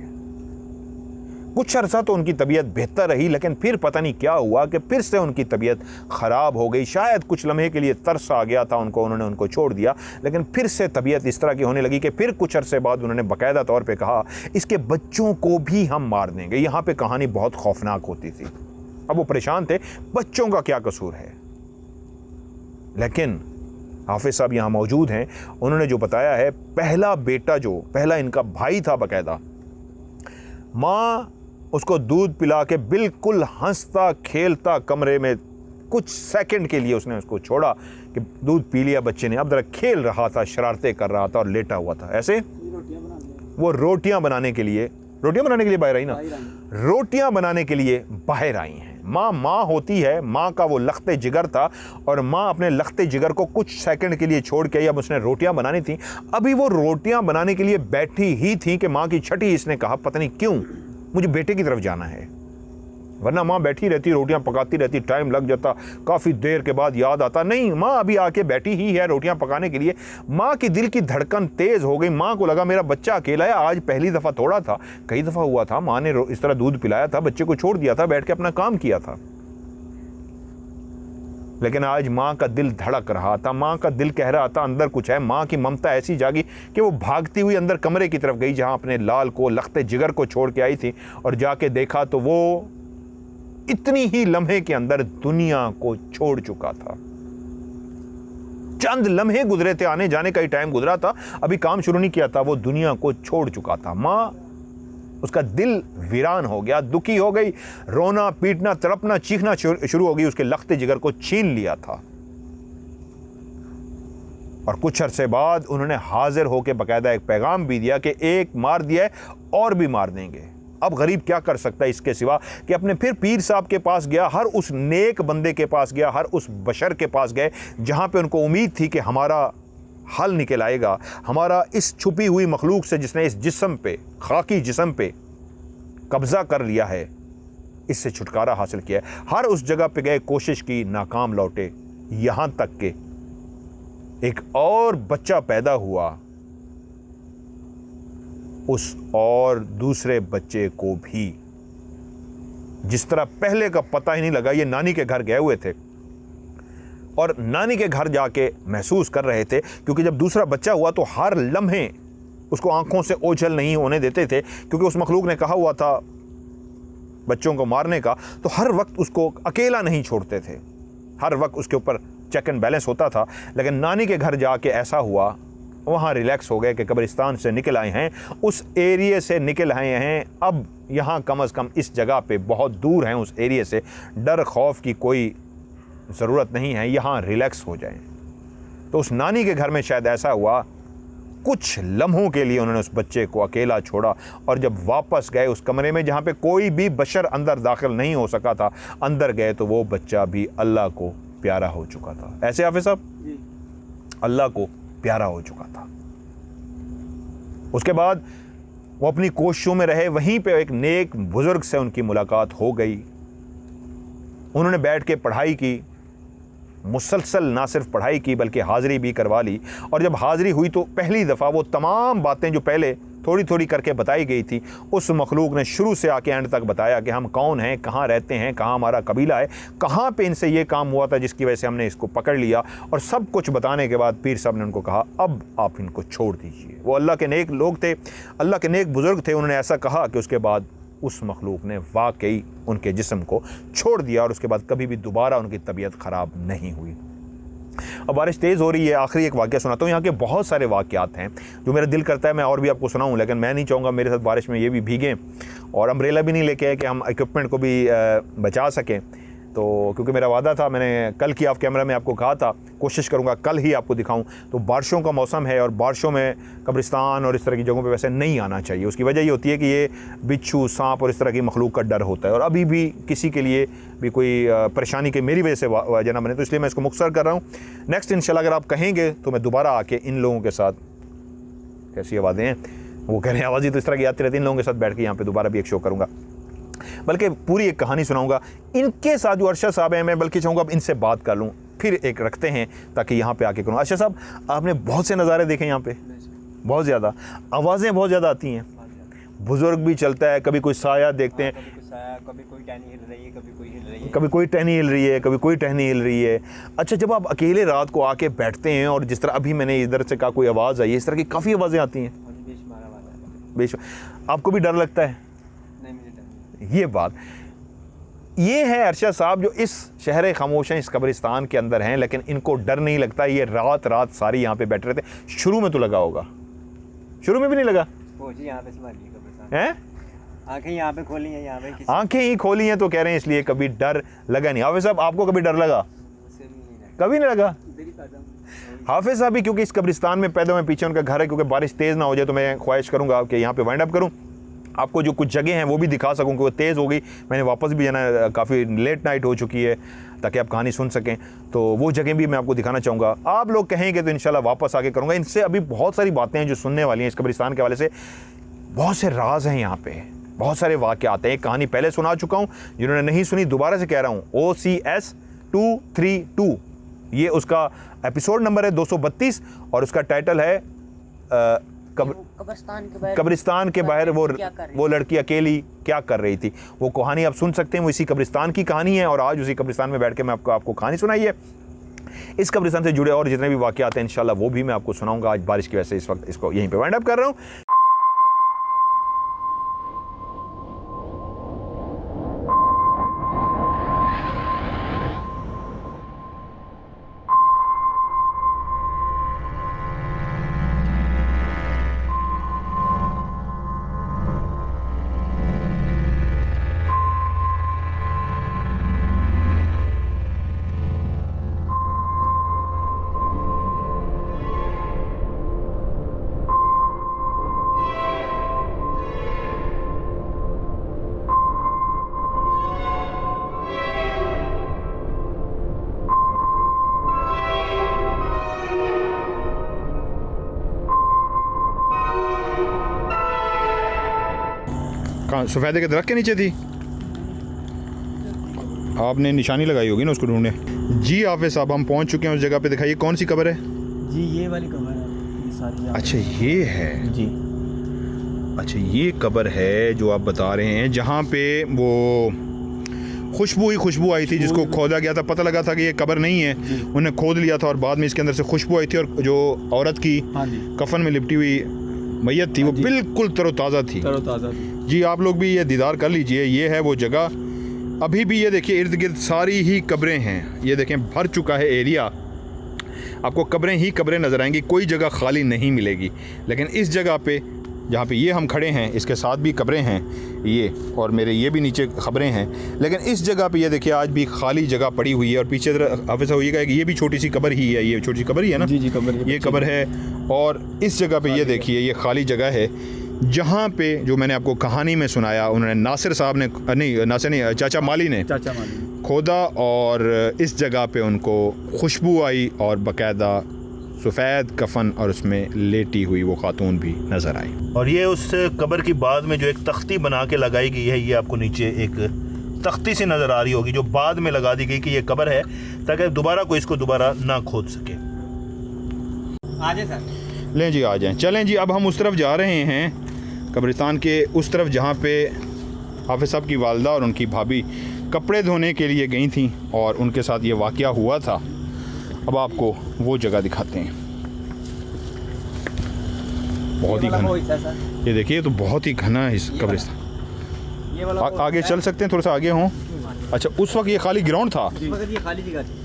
कुछ अर्सा तो उनकी तबीयत बेहतर रही, लेकिन फिर पता नहीं क्या हुआ कि फिर से उनकी तबीयत ख़राब हो गई। शायद कुछ लम्हे के लिए तरस आ गया था उनको, उन्होंने उनको छोड़ दिया, लेकिन फिर से तबीयत इस तरह की होने लगी कि फिर कुछ अरसे बाद उन्होंने बाकायदा तौर पे कहा इसके बच्चों को भी हम मार देंगे। यहाँ पे कहानी बहुत खौफनाक होती थी। अब वो परेशान थे, बच्चों का क्या कसूर है। लेकिन हाफिज साहब यहाँ मौजूद हैं, उन्होंने जो बताया है, पहला बेटा जो पहला इनका भाई था, बाकायदा माँ उसको दूध पिला के बिल्कुल हंसता खेलता कमरे में कुछ सेकंड के लिए उसने उसको छोड़ा कि दूध पी लिया बच्चे ने, अब जरा खेल रहा था, शरारतें कर रहा था और लेटा हुआ था। ऐसे वो रोटियां बनाने के लिए बाहर आई ना, रोटियां बनाने के लिए बाहर आई हैं। माँ होती है, माँ का वो लख्ते जिगर था और माँ अपने लख्ते जिगर को कुछ सेकंड के लिए छोड़ के, अब उसने रोटियां बनानी थी। अभी वो रोटियां बनाने के लिए बैठी ही थी कि माँ की छठी इसने कहा पता नहीं क्यों मुझे बेटे की तरफ जाना है, वरना माँ बैठी रहती, रोटियां पकाती रहती, टाइम लग जाता, काफ़ी देर के बाद याद आता नहीं माँ अभी आके बैठी ही है रोटियां पकाने के लिए। माँ की दिल की धड़कन तेज़ हो गई। माँ को लगा मेरा बच्चा अकेला है, आज पहली दफ़ा थोड़ा था, कई दफ़ा हुआ था माँ ने इस तरह दूध पिलाया था, बच्चे को छोड़ दिया था, बैठ के अपना काम किया था, लेकिन आज माँ का दिल धड़क रहा था, माँ का दिल कह रहा था अंदर कुछ है। माँ की ममता ऐसी जागी कि वो भागती हुई अंदर कमरे की तरफ गई जहाँ अपने लाल को, लख्ते जिगर को छोड़ के आई थी, और जाके देखा तो वो इतनी ही लम्हे के अंदर दुनिया को छोड़ चुका था। चंद लम्हे गुजरे थे, आने जाने का ही टाइम गुजरा था, अभी काम शुरू नहीं किया था, वो दुनिया को छोड़ चुका था। माँ, उसका दिल वीरान हो गया, दुखी हो गई, रोना पीटना तड़पना चीखना शुरू हो गई, उसके लख्ते जिगर को छीन लिया था। और कुछ अरसे बाद उन्होंने हाजिर होकर बाकायदा एक पैगाम भी दिया कि एक मार दिया है और भी मार देंगे। अब गरीब क्या कर सकता है इसके सिवा कि अपने फिर पीर साहब के पास गया, हर उस नेक बंदे के पास गया, हर उस बशर के पास गए जहाँ पे उनको उम्मीद थी कि हमारा हल निकल आएगा, हमारा इस छुपी हुई मखलूक से जिसने इस जिस्म पे, खाकी जिस्म पे कब्ज़ा कर लिया है, इससे छुटकारा हासिल किया है। हर उस जगह पे गए, कोशिश की, नाकाम लौटे, यहाँ तक के एक और बच्चा पैदा हुआ। उस और दूसरे बच्चे को भी जिस तरह पहले का पता ही नहीं लगा, ये नानी के घर गए हुए थे और नानी के घर जाके महसूस कर रहे थे, क्योंकि जब दूसरा बच्चा हुआ तो हर लम्हे उसको आंखों से ओझल नहीं होने देते थे, क्योंकि उस मखलूक ने कहा हुआ था बच्चों को मारने का, तो हर वक्त उसको अकेला नहीं छोड़ते थे, हर वक्त उसके ऊपर चेक एंड बैलेंस होता था। लेकिन नानी के घर जाके ऐसा हुआ, वहाँ रिलैक्स हो गए कि कब्रिस्तान से निकल आए हैं, उस एरिया से निकल आए हैं, अब यहाँ कम से कम इस जगह पे बहुत दूर हैं उस एरिया से, डर खौफ की कोई ज़रूरत नहीं है, यहाँ रिलैक्स हो जाएं। तो उस नानी के घर में शायद ऐसा हुआ, कुछ लम्हों के लिए उन्होंने उस बच्चे को अकेला छोड़ा, और जब वापस गए उस कमरे में जहाँ पे कोई भी बशर अंदर दाखिल नहीं हो सका था, अंदर गए तो वो बच्चा भी अल्लाह को प्यारा हो चुका था। ऐसे हाफिज़ साहब, अल्लाह को प्यारा हो चुका था। उसके बाद वो अपनी कोशिशों में रहे, वहीं पे एक नेक बुजुर्ग से उनकी मुलाकात हो गई, उन्होंने बैठ के पढ़ाई की, मुसलसल ना सिर्फ पढ़ाई की बल्कि हाज़िरी भी करवा ली। और जब हाज़िरी हुई तो पहली दफ़ा वो तमाम बातें जो पहले थोड़ी थोड़ी करके बताई गई थी, उस मखलूक ने शुरू से आके एंड तक बताया कि हम कौन हैं, कहाँ रहते हैं, कहाँ हमारा कबीला है, कहाँ पे इनसे ये काम हुआ था जिसकी वजह से हमने इसको पकड़ लिया। और सब कुछ बताने के बाद पीर साहब ने उनको कहा अब आप इनको छोड़ दीजिए। वो अल्लाह के नेक लोग थे, अल्लाह के नेक बुज़ुर्ग थे, उन्होंने ऐसा कहा कि उसके बाद उस मखलूक ने वाकई उनके जिस्म को छोड़ दिया, और उसके बाद कभी भी दोबारा उनकी तबीयत ख़राब नहीं हुई। अब बारिश तेज़ हो रही है, आखिरी एक वाक़या सुनाता हूँ। यहाँ के बहुत सारे वाक़यात हैं जो मेरा दिल करता है मैं और भी आपको सुनाऊँ, लेकिन मैं नहीं चाहूँगा मेरे साथ बारिश में ये भी भीगें, और अम्ब्रेला भी नहीं लेके आए कि हम इक्विपमेंट को भी बचा सकें। तो क्योंकि मेरा वादा था, मैंने कल की ऑफ कैमरा में आपको कहा था, कोशिश करूँगा कल ही आपको दिखाऊँ। तो बारिशों का मौसम है और बारिशों में कब्रिस्तान और इस तरह की जगहों पे वैसे नहीं आना चाहिए। उसकी वजह ये होती है कि ये बिच्छू, सांप और इस तरह की मखलूक का डर होता है, और अभी भी किसी के लिए भी कोई परेशानी की मेरी वजह से वजह ना बने, तो इसलिए मैं इसको मुख्तसर कर रहा हूँ। नेक्स्ट इंशाल्लाह अगर आप कहेंगे तो मैं दोबारा आके इन लोगों के साथ, कैसी आवाज़ें हैं, वो कह रहे हैं आवाज़ ही तो इस तरह की आती रहती है, इन लोगों के साथ बैठ के यहाँ पर दोबारा भी एक शो करूँगा, बल्कि पूरी एक कहानी सुनाऊंगा। इनके साथ जो अरशद साहब हैं, मैं बल्कि चाहूँगा अब इनसे बात कर लूँ, फिर एक रखते हैं ताकि यहाँ पे आके करूँ। अरशद साहब, आपने बहुत से नज़ारे देखे यहाँ पे, बहुत ज़्यादा आवाज़ें बहुत ज़्यादा आती हैं, बुज़ुर्ग भी चलता है, कभी कोई साया देखते हैं, कभी कोई टहनी हिल रही है, कभी कोई हिल रही है, कभी कोई टहनी हिल रही है, कभी कोई टहनी हिल रही है। अच्छा, जब आप अकेले रात को आके बैठते हैं और जिस तरह अभी मैंने इधर से कहा कोई आवाज़ आई, इस तरह की काफ़ी आवाज़ें आती हैं, बेशक आपको भी डर लगता है? ये बात ये है अरशद साहब जो इस शहर खामोश हैं, इस कब्रिस्तान के अंदर हैं, लेकिन इनको डर नहीं लगता। ये रात रात सारी यहाँ पे बैठे रहते। शुरू में तो लगा होगा, शुरू में भी नहीं लगा यहाँ पे हैं? आंखें यहाँ पे खोली हैं, यहाँ पे आंखें ही खोली हैं तो कह रहे हैं, इसलिए कभी डर लगा नहीं। हाफिज़ साहब, आपको कभी डर लगा? कभी नहीं लगा। हाफिज़ साहब भी क्योंकि इस कब्रिस्तान में पैदा हुए, पीछे उनका घर है, क्योंकि बारिश तेज़ ना हो जाए तो मैं ख्वाहिश करूँगा कि यहाँ पे वाइंड अप करूँ, आपको जो कुछ जगह हैं वो भी दिखा सकूँ कि वो तेज़ हो गई, मैंने वापस भी जाना, काफ़ी लेट नाइट हो चुकी है, ताकि आप कहानी सुन सकें। तो वो जगह भी मैं आपको दिखाना चाहूँगा। आप लोग कहेंगे तो इंशाल्लाह वापस आके करूँगा। इनसे अभी बहुत सारी बातें हैं जो सुनने वाली हैं इस कब्रिस्तान के हवाले से। बहुत से राज हैं यहाँ पे, बहुत सारे वाक़यात हैं। एक कहानी पहले सुना चुका हूँ, जिन्होंने नहीं सुनी दोबारा से कह रहा हूँ। OCS 232 ये उसका एपिसोड नंबर है 232, और उसका टाइटल है कब्रिस्तान के बाहर वो लड़की अकेली क्या कर रही थी। वो कहानी आप सुन सकते हैं, वो इसी कब्रिस्तान की कहानी है, और आज उसी कब्रिस्तान में बैठ के मैं आपको कहानी सुनाई है। इस कब्रिस्तान से जुड़े और जितने भी वाक़यात हैं इंशाल्लाह वो भी मैं आपको सुनाऊंगा। आज बारिश की वजह से इस वक्त इसको यहीं पे वाइंड अप कर रहा हूँ। कहाँ? सफ़ेदे के दरख्त के नीचे थी, आपने निशानी लगाई होगी ना उसको ढूंढने। जी हाफिज़ साहब, हम पहुंच चुके हैं उस जगह पे। दिखाइए कौन सी कब्र है जी? ये वाली कब्र है, ये सारी। अच्छा ये है जी। अच्छा ये कब्र है जो आप बता रहे हैं, जहाँ पे वो खुशबू आई थी, जिसको खोदा गया था। पता लगा था कि ये कब्र नहीं है, उन्हें खोद लिया था और बाद में इसके अंदर से खुशबू आई थी, और जो औरत की कफन में लिपटी हुई मैयत थी, वो बिल्कुल तरोताज़ा थी। तरोताज़ा जी आप लोग भी ये दीदार कर लीजिए, ये है वो जगह। अभी भी ये देखिए इर्द गिर्द सारी ही कब्रें हैं, ये देखें भर चुका है एरिया, आपको कब्रें ही कब्रें नज़र आएंगी, कोई जगह खाली नहीं मिलेगी। लेकिन इस जगह पे जहाँ पे ये हम खड़े हैं इसके साथ भी कब्रें हैं ये, और मेरे ये भी नीचे खबरें हैं, लेकिन इस जगह पे ये देखिए आज भी खाली जगह पड़ी हुई है। और पीछे हाफिज़ होइएगा कि ये भी छोटी सी कब्र ही है, ये छोटी सी कब्र ही है ना? जी कब्र, ये कब्र है। और इस जगह पे ये देखिए ये खाली जगह है जहाँ पे जो मैंने आपको कहानी में सुनाया, उन्होंने नासिर साहब ने नहीं चाचा माली ने खोदा और इस जगह पे उनको खुशबू आई और बाकायदा सफ़ेद कफन और उसमें लेटी हुई वो खातून भी नज़र आई। और ये उस कब्र की बाद में जो एक तख्ती बना के लगाई गई है, ये आपको नीचे एक तख्ती सी नज़र आ रही होगी जो बाद में लगा दी गई कि ये कब्र है ताकि दोबारा कोई इसको दोबारा ना खोद सके। आ जाए सर। लें जी आ जाएं, चलें जी। अब हम उस तरफ जा रहे हैं, कब्रिस्तान के उस तरफ जहाँ पे हाफिज़ साहब की वालदा और उनकी भाभी कपड़े धोने के लिए गई थी और उनके साथ ये वाक़या हुआ था। अब आपको वो जगह दिखाते हैं, बहुत ही घना, ये देखिए तो बहुत ही घना है इस कब्रिस्तान। आगे चल सकते हैं, थोड़ा सा आगे हों। अच्छा उस वक्त ये खाली ग्राउंड था? ये खाली जगह थी,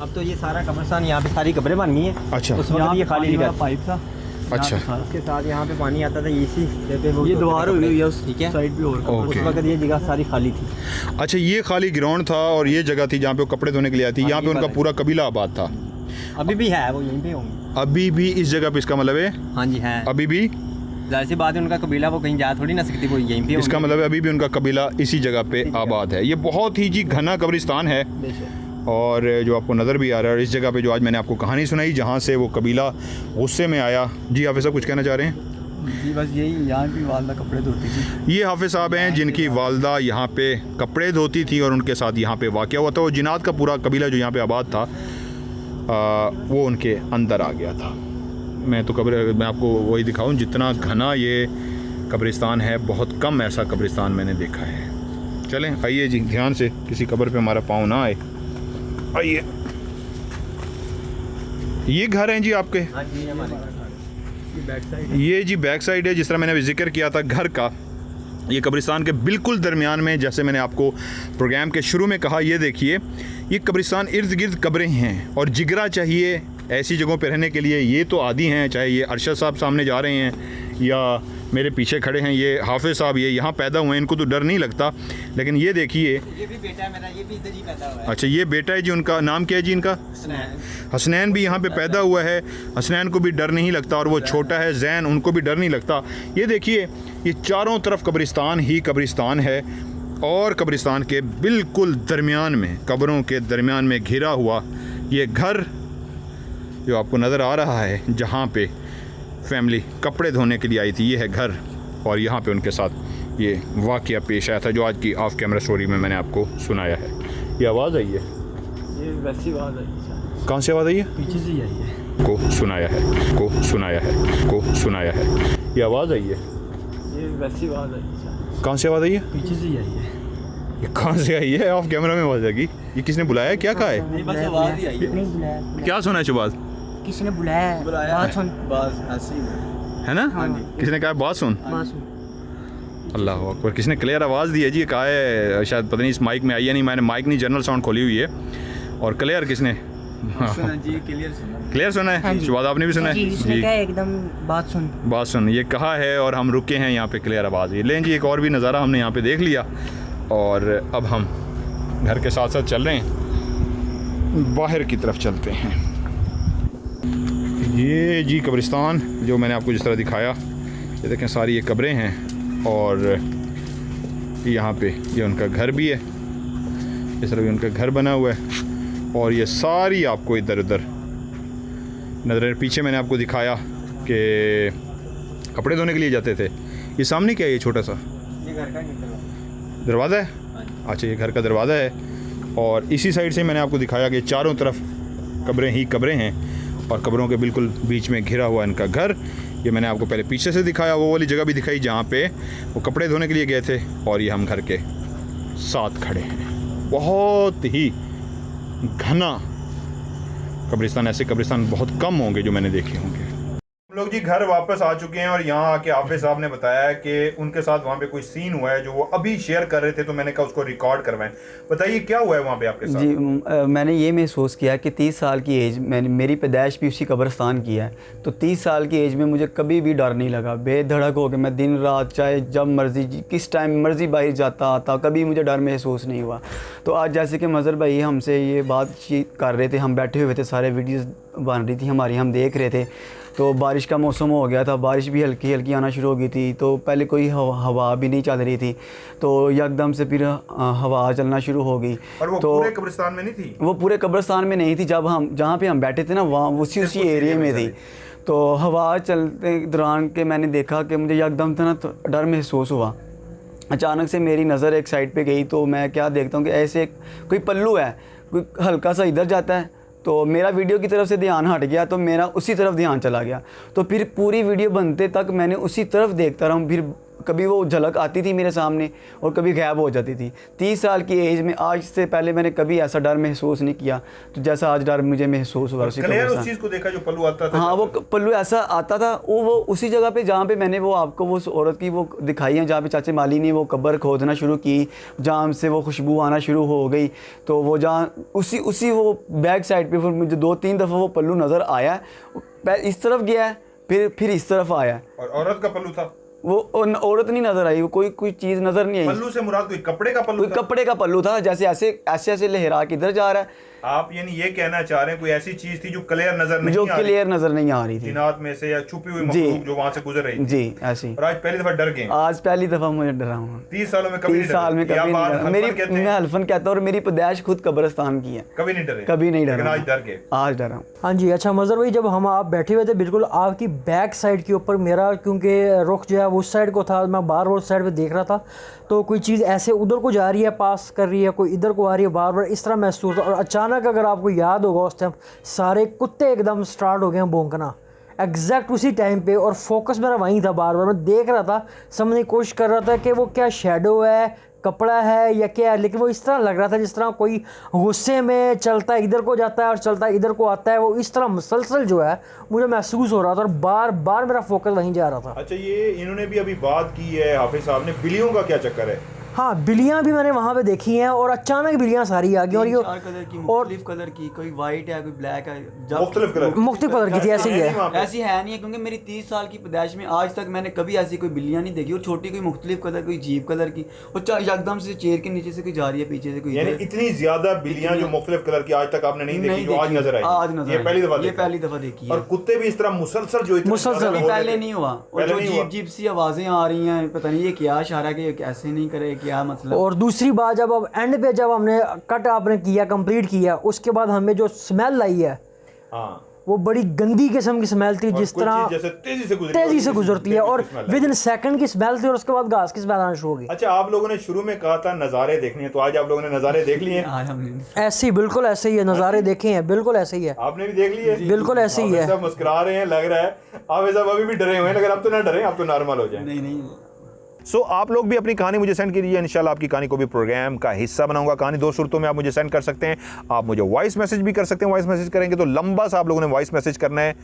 अब तो ये सारा कब्रिस्तान, यहाँ पे सारी कब्रें बन गई हैं। अच्छा उस वक्त ये खाली जगह पाइप था। अच्छा उसके साथ यहाँ पे पानी आता था, इसी ये दीवार हुई है उस ठीक है साइड भी और ओके। उस वक्त ये जगह सारी खाली थी। अच्छा ये खाली ग्राउंड था और ये जगह थी जहाँ पे वो कपड़े धोने के लिए आती, यहाँ पे उनका पूरा कबीला आबाद था। अभी भी है, वो यहीं पे होंगे अभी भी इस जगह पे, इसका मतलब है हाँ जी है, अभी भी, जाहिर सी बात है उनका कबीला वो कहीं जा थोड़ी ना सकती, वो यहीं पे इसका मतलब है अभी भी उनका कबीला इसी जगह पे आबाद है। ये बहुत ही जी घना कब्रिस्तान है और जो आपको नज़र भी आ रहा है। और इस जगह पे जो आज मैंने आपको कहानी सुनाई जहाँ से वो कबीला गुस्से में आया। जी हाफिज़ साहब कुछ कहना चाह रहे हैं? जी बस यही, यहाँ की वालदा कपड़े धोती थी। ये हाफिज़ साहब हैं जिनकी वालदा यहाँ पे कपड़े धोती थी और उनके साथ यहाँ पे वाक़या हुआ था। वो जिनात का पूरा कबीला जो यहाँ पे आबाद था वो उनके अंदर आ गया था। मैं आपको वही दिखाऊँ जितना घना ये कब्रिस्तान है, बहुत कम ऐसा कब्रिस्तान मैंने देखा है। चलें आइए जी, ध्यान से, किसी कब्र पे हमारा पाँव ना आए। आइए, ये घर हैं जी आपके? हाँ जी ये जी बैक साइड है, जिस तरह मैंने अभी जिक्र किया था घर का। ये कब्रिस्तान के बिल्कुल दरमियान में, जैसे मैंने आपको प्रोग्राम के शुरू में कहा, ये देखिए ये कब्रिस्तान इर्द गिर्द कब्रें हैं और जिगरा चाहिए ऐसी जगहों पे रहने के लिए। ये तो आदी हैं, चाहे ये अरशद साहब सामने जा रहे हैं या मेरे पीछे खड़े हैं ये हाफिज़ साहब, ये यहाँ पैदा हुए हैं, इनको तो डर नहीं लगता। लेकिन ये देखिए, ये भी बेटा है मेरा, ये भी इधर ही पैदा हुआ है। अच्छा ये बेटा है जी, उनका नाम क्या है जी? इनका हसनैन भी यहाँ पे पैदा हुआ है। हसनैन को भी डर नहीं लगता और वो छोटा है जैन, उनको भी डर नहीं लगता। ये देखिए ये चारों तरफ कब्रिस्तान ही कब्रिस्तान है और कब्रिस्तान के बिल्कुल दरमियान में, कब्रों के दरमियान में घिरा हुआ ये घर जो आपको नज़र आ रहा है, जहाँ पे फैमिली कपड़े धोने के लिए आई थी, ये है घर। और यहाँ पे उनके साथ ये वाक़या पेश आया था जो आज की ऑफ कैमरा स्टोरी में मैंने आपको सुनाया है। ये आवाज़ आई है, ये वैसी आवाज़ आई, कहाँ से आवाज़ आई है? पीछे से ही आई है। को सुनाया है, को सुनाया है, को सुनाया है। ये आवाज़ आई है, ये वैसी आवाज़ आई, कहाँ से आवाज़ आई है? पीछे से ही आई है। ये कहाँ से आई है? ऑफ कैमरा में आवाज़ आई। ये किसने बुलाया है? क्या कहा है? नहीं बस आवाज़ ही आई है। नहीं बुलाया, क्या सुना है शुबाज? किसी ने बुलाया है, बात सुन, बस ऐसे ही है ना? किसने कहा बात सुन? बात सुन। अल्लाह अकबर, किसने क्लियर आवाज़ दी है जी? कहा है शायद, पता नहीं इस माइक में आई है नहीं, मैंने माइक नहीं, जनरल साउंड खोली हुई है। और क्लियर किसने? सुना जी, क्लियर सुना। क्लियर सुना है? शुबाद आपने भी सुना है? जी, उसने कहा एकदम बात सुन। बात सुन, ये कहा है और हम रुके हैं यहाँ पे, क्लियर आवाज़ है। लें जी, एक और भी नज़ारा हमने यहाँ पे देख लिया और अब हम घर के साथ साथ चल रहे हैं, बाहर की तरफ चलते हैं। ये जी कब्रिस्तान जो मैंने आपको जिस तरह दिखाया, ये देखें सारी ये कब्रें हैं और यहाँ पे ये उनका घर भी है, इस तरह भी उनका घर बना हुआ है। और ये सारी आपको इधर उधर नज़र, पीछे मैंने आपको दिखाया कि कपड़े धोने के लिए जाते थे। ये सामने क्या है? ये छोटा सा ये घर का दरवाज़ा है। अच्छा ये घर का दरवाज़ा है और इसी साइड से मैंने आपको दिखाया कि चारों तरफ कब्रें ही कब्रें हैं और कब्रों के बिल्कुल बीच में घिरा हुआ इनका घर। ये मैंने आपको पहले पीछे से दिखाया, वो वाली जगह भी दिखाई जहाँ पे वो कपड़े धोने के लिए गए थे और ये हम घर के साथ खड़े हैं। बहुत ही घना कब्रिस्तान, ऐसे कब्रिस्तान बहुत कम होंगे जो मैंने देखे होंगे। हम लोग जी घर वापस आ चुके हैं और यहाँ आके हाफिज साहब ने बताया कि उनके साथ वहाँ पे कोई सीन हुआ है जो वो अभी शेयर कर रहे थे, तो मैंने कहा उसको रिकॉर्ड करवाएं। बताइए क्या हुआ है वहाँ पे आपके साथ? जी मैंने ये महसूस किया कि 30 साल की एज मैंने मेरी पैदाइश भी उसी कब्रिस्तान की है, तो 30 साल की एज में मुझे कभी भी डर नहीं लगा। बेधड़क हो के मैं दिन रात चाहे जब मर्जी किस टाइम मर्जी बाहर जाता आता, कभी मुझे डर महसूस नहीं हुआ। तो आज जैसे कि मज़हर भाई हमसे ये बातचीत कर रहे थे, हम बैठे हुए थे, सारे वीडियोज़ बन रही थी हमारी, हम देख रहे थे, तो बारिश का मौसम हो गया था, बारिश भी हल्की हल्की आना शुरू हो गई थी। तो पहले कोई हवा भी नहीं चल रही थी, तो यकदम से फिर हवा चलना शुरू हो गई। और वो तो पूरे कब्रिस्तान में नहीं थी? वो पूरे कब्रिस्तान में नहीं थी, जब हम जहाँ पे हम बैठे थे ना वहाँ उसी एरिया में थी। तो हवा चलते दौरान के मैंने देखा कि मुझे यकदम से ना तो डर महसूस हुआ। अचानक से मेरी नज़र एक साइड पे गई, तो मैं क्या देखता हूँ कि ऐसे कोई पल्लू है, कोई हल्का सा इधर जाता है, तो मेरा वीडियो की तरफ से ध्यान हट गया, तो मेरा उसी तरफ ध्यान चला गया। तो फिर पूरी वीडियो बनते तक मैंने उसी तरफ देखता रहा। फिर कभी वो झलक आती थी मेरे सामने और कभी गायब हो जाती थी। 30 साल की एज में आज से पहले मैंने कभी ऐसा डर महसूस नहीं किया, तो जैसा आज डर मुझे महसूस हुआ। उसी उस चीज़ को देखा जो पल्लू आता था? हाँ, वो पल्लू ऐसा आता था, वो उसी जगह पे जहाँ पे मैंने वो आपको वो औरत की वो दिखाई है, जहाँ पे चाचे माली ने वो कब्र खोदना शुरू की, जहाँ से वो खुशबू आना शुरू हो गई। तो वो जहाँ उसी वो बैक साइड पे फिर मुझे 2-3 दफ़ा वो पल्लू नज़र आया, इस तरफ गया है, फिर इस तरफ आया। और औरत का पल्लू था? वो औरत नहीं नजर आई, वो कोई चीज़ नजर नहीं आई। पल्लू से मुराद कोई कपड़े का पल्लू था? कपड़े का पल्लू था, जैसे ऐसे लहरा के इधर जा रहा है। आप यानी ये कहना चाह रहे हैं कोई ऐसी चीज थी जो क्लियर नजर नहीं आ रही थी जिन्नात में से, या छुपी हुई मखलूक जो वहां से गुजर रही थी? जी ऐसी। और आज पहली दफा डर गए? आज पहली दफा मुझे डरा हूँ। 30 सालों में कभी 30 साल में कभी नहीं। मैं हल्फन कहता हूँ, और मेरी पैदाइश खुद कब्रिस्तान की है। कभी नहीं डरे? कभी नहीं डरा। आज डर गए? आज डरा हूँ। हाँ जी। अच्छा मज़हर भाई, जब आप बैठे हुए थे बिल्कुल आपकी बैक साइड के ऊपर, मेरा क्योंकि रुख जो है वो उस साइड को था, मैं बार उस साइड पे देख रहा था, तो कोई चीज़ ऐसे उधर को जा रही है, पास कर रही है, कोई इधर को आ रही है, बार बार इस तरह महसूस। और अचानक अगर आपको याद होगा उस टाइम सारे कुत्ते एकदम स्टार्ट हो गए हैं भौंकना एग्जैक्ट उसी टाइम पे, और फोकस मेरा वहीं था। बार बार मैं देख रहा था, समझने की कोशिश कर रहा था कि वो क्या शेडो है, कपड़ा है या क्या है, लेकिन वो इस तरह लग रहा था जिस तरह कोई गुस्से में चलता है इधर को जाता है और चलता है इधर को आता है, वो इस तरह मुसलसल जो है मुझे महसूस हो रहा था, और बार बार मेरा फोकस वहीं जा रहा था। अच्छा, ये इन्होंने भी अभी बात की है हाफिज साहब ने, बिल्लियों का क्या चक्कर है? हाँ, बिल्लियाँ भी मैंने वहाँ पे देखी हैं, और अचानक बिल्लियाँ सारी आ गई, और ये कलर की, मुख्तलिफ कलर की, कोई वाइट है, कोई ब्लैक है, मुख्तलिफ कलर की थी। ऐसी ही है, ऐसी है नहीं है, क्योंकि मेरी 30 साल की पैदाइश में आज तक मैंने कभी ऐसी कोई बिल्लियाँ नहीं देखी। और छोटी कोई मुख्तलिफ कलर, कोई जीप कलर की, और एकदम से चेयर के नीचे से कोई जा रही है, पीछे से कोई। यानी इतनी ज्यादा बिल्लियाँ जो मुख्तलिफ कलर की आज तक आपने नहीं देखी, जो आज नजर आई? आज नजर ये पहली दफा देखी। और कुत्ते भी इस तरह मुसलसल जो मुसलसल पहले नहीं हुआ, और जो जीप सी आवाजें आ रही हैं, पता नहीं ये क्या इशारा है कि ऐसे नहीं करे, क्या मतलब। और दूसरी बात, जब अब एंड पे जब हमने कट आपने किया, कंप्लीट किया, उसके बाद हमें जो स्मेल आई है, हाँ, वो बड़ी गंदी किस्म की स्मेल थी, जिस तरह जैसे तेजी से गुजरती है, और विद इन सेकंड की स्मेल थी, और उसके बाद घास की स्मेल आना शुरू हो गई। अच्छा, आप लोगों ने शुरू में कहा था नज़ारे देखने हैं, तो आज आप लोगों ने नज़ारे देख लिए हैं? ऐसे ही, बिल्कुल ऐसे ही है, नज़ारे देखे हैं, बिल्कुल ऐसे ही है। आपने भी देख लिए? बिल्कुल ऐसे ही है। सब मुस्कुरा रहे हैं, लग रहा है आप ऐसा अभी भी डरे हुए हैं, लेकिन अब तो ना डरे, अब तो नॉर्मल हो जाए। नहीं। सो आप लोग भी अपनी कहानी मुझे सेंड कीजिए, इंशाल्लाह आपकी कहानी को भी प्रोग्राम का हिस्सा बनाऊंगा। कहानी 2 सूरतों में आप मुझे सेंड कर सकते हैं। आप मुझे वॉइस मैसेज भी कर सकते हैं। वॉइस मैसेज करेंगे तो लंबा सा आप लोगों ने वॉइस मैसेज करना है,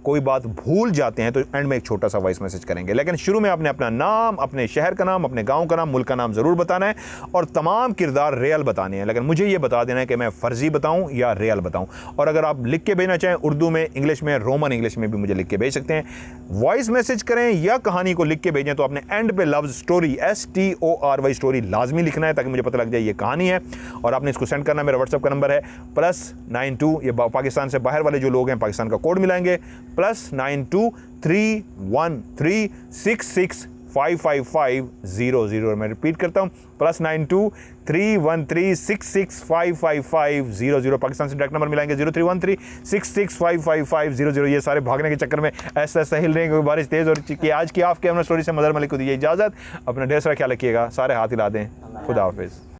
कोई बात भूल जाते हैं तो एंड में एक छोटा सा वॉइस मैसेज करेंगे, लेकिन शुरू में आपने अपना नाम, अपने शहर का नाम, अपने गांव का नाम, मुल्क का नाम ज़रूर बताना है, और तमाम किरदार रियल बताने हैं। लेकिन मुझे ये बता देना है कि मैं फ़र्जी बताऊं या रियल बताऊं। और अगर आप लिख के भेजना चाहें, उर्दू में, इंग्लिश में, रोमन इंग्लिश में भी मुझे लिख के भेज सकते हैं। वॉइस मैसेज करें या कहानी को लिख के भेजें तो आपने एंड पे लफ्ज़ स्टोरी, STORY स्टोरी लाजमी लिखना है, ताकि मुझे पता लग जाए ये कहानी है। और आपने इसको सेंड करना, मेरा व्हाट्सएप का नंबर है +92, ये पाकिस्तान से बाहर वाले जो लोग हैं पाकिस्तान का कोड मिलाएंगे, +923136655500। मैं रिपीट करता हूँ, +923136655500। पाकिस्तान से डायरेक्ट नंबर मिलाएंगे 031366555500। ये सारे भागने के चक्कर में ऐसा ऐसा हिल रहे हैं, बारिश तेज़ हो रही है। आज की ऑफ कैमरा स्टोरी से मज़हर मलिक को दीजिए इजाज़त। अपना ढेर सारा ख्याल रखिएगा, सारे हाथ हिला दें। खुदा हाफिज़।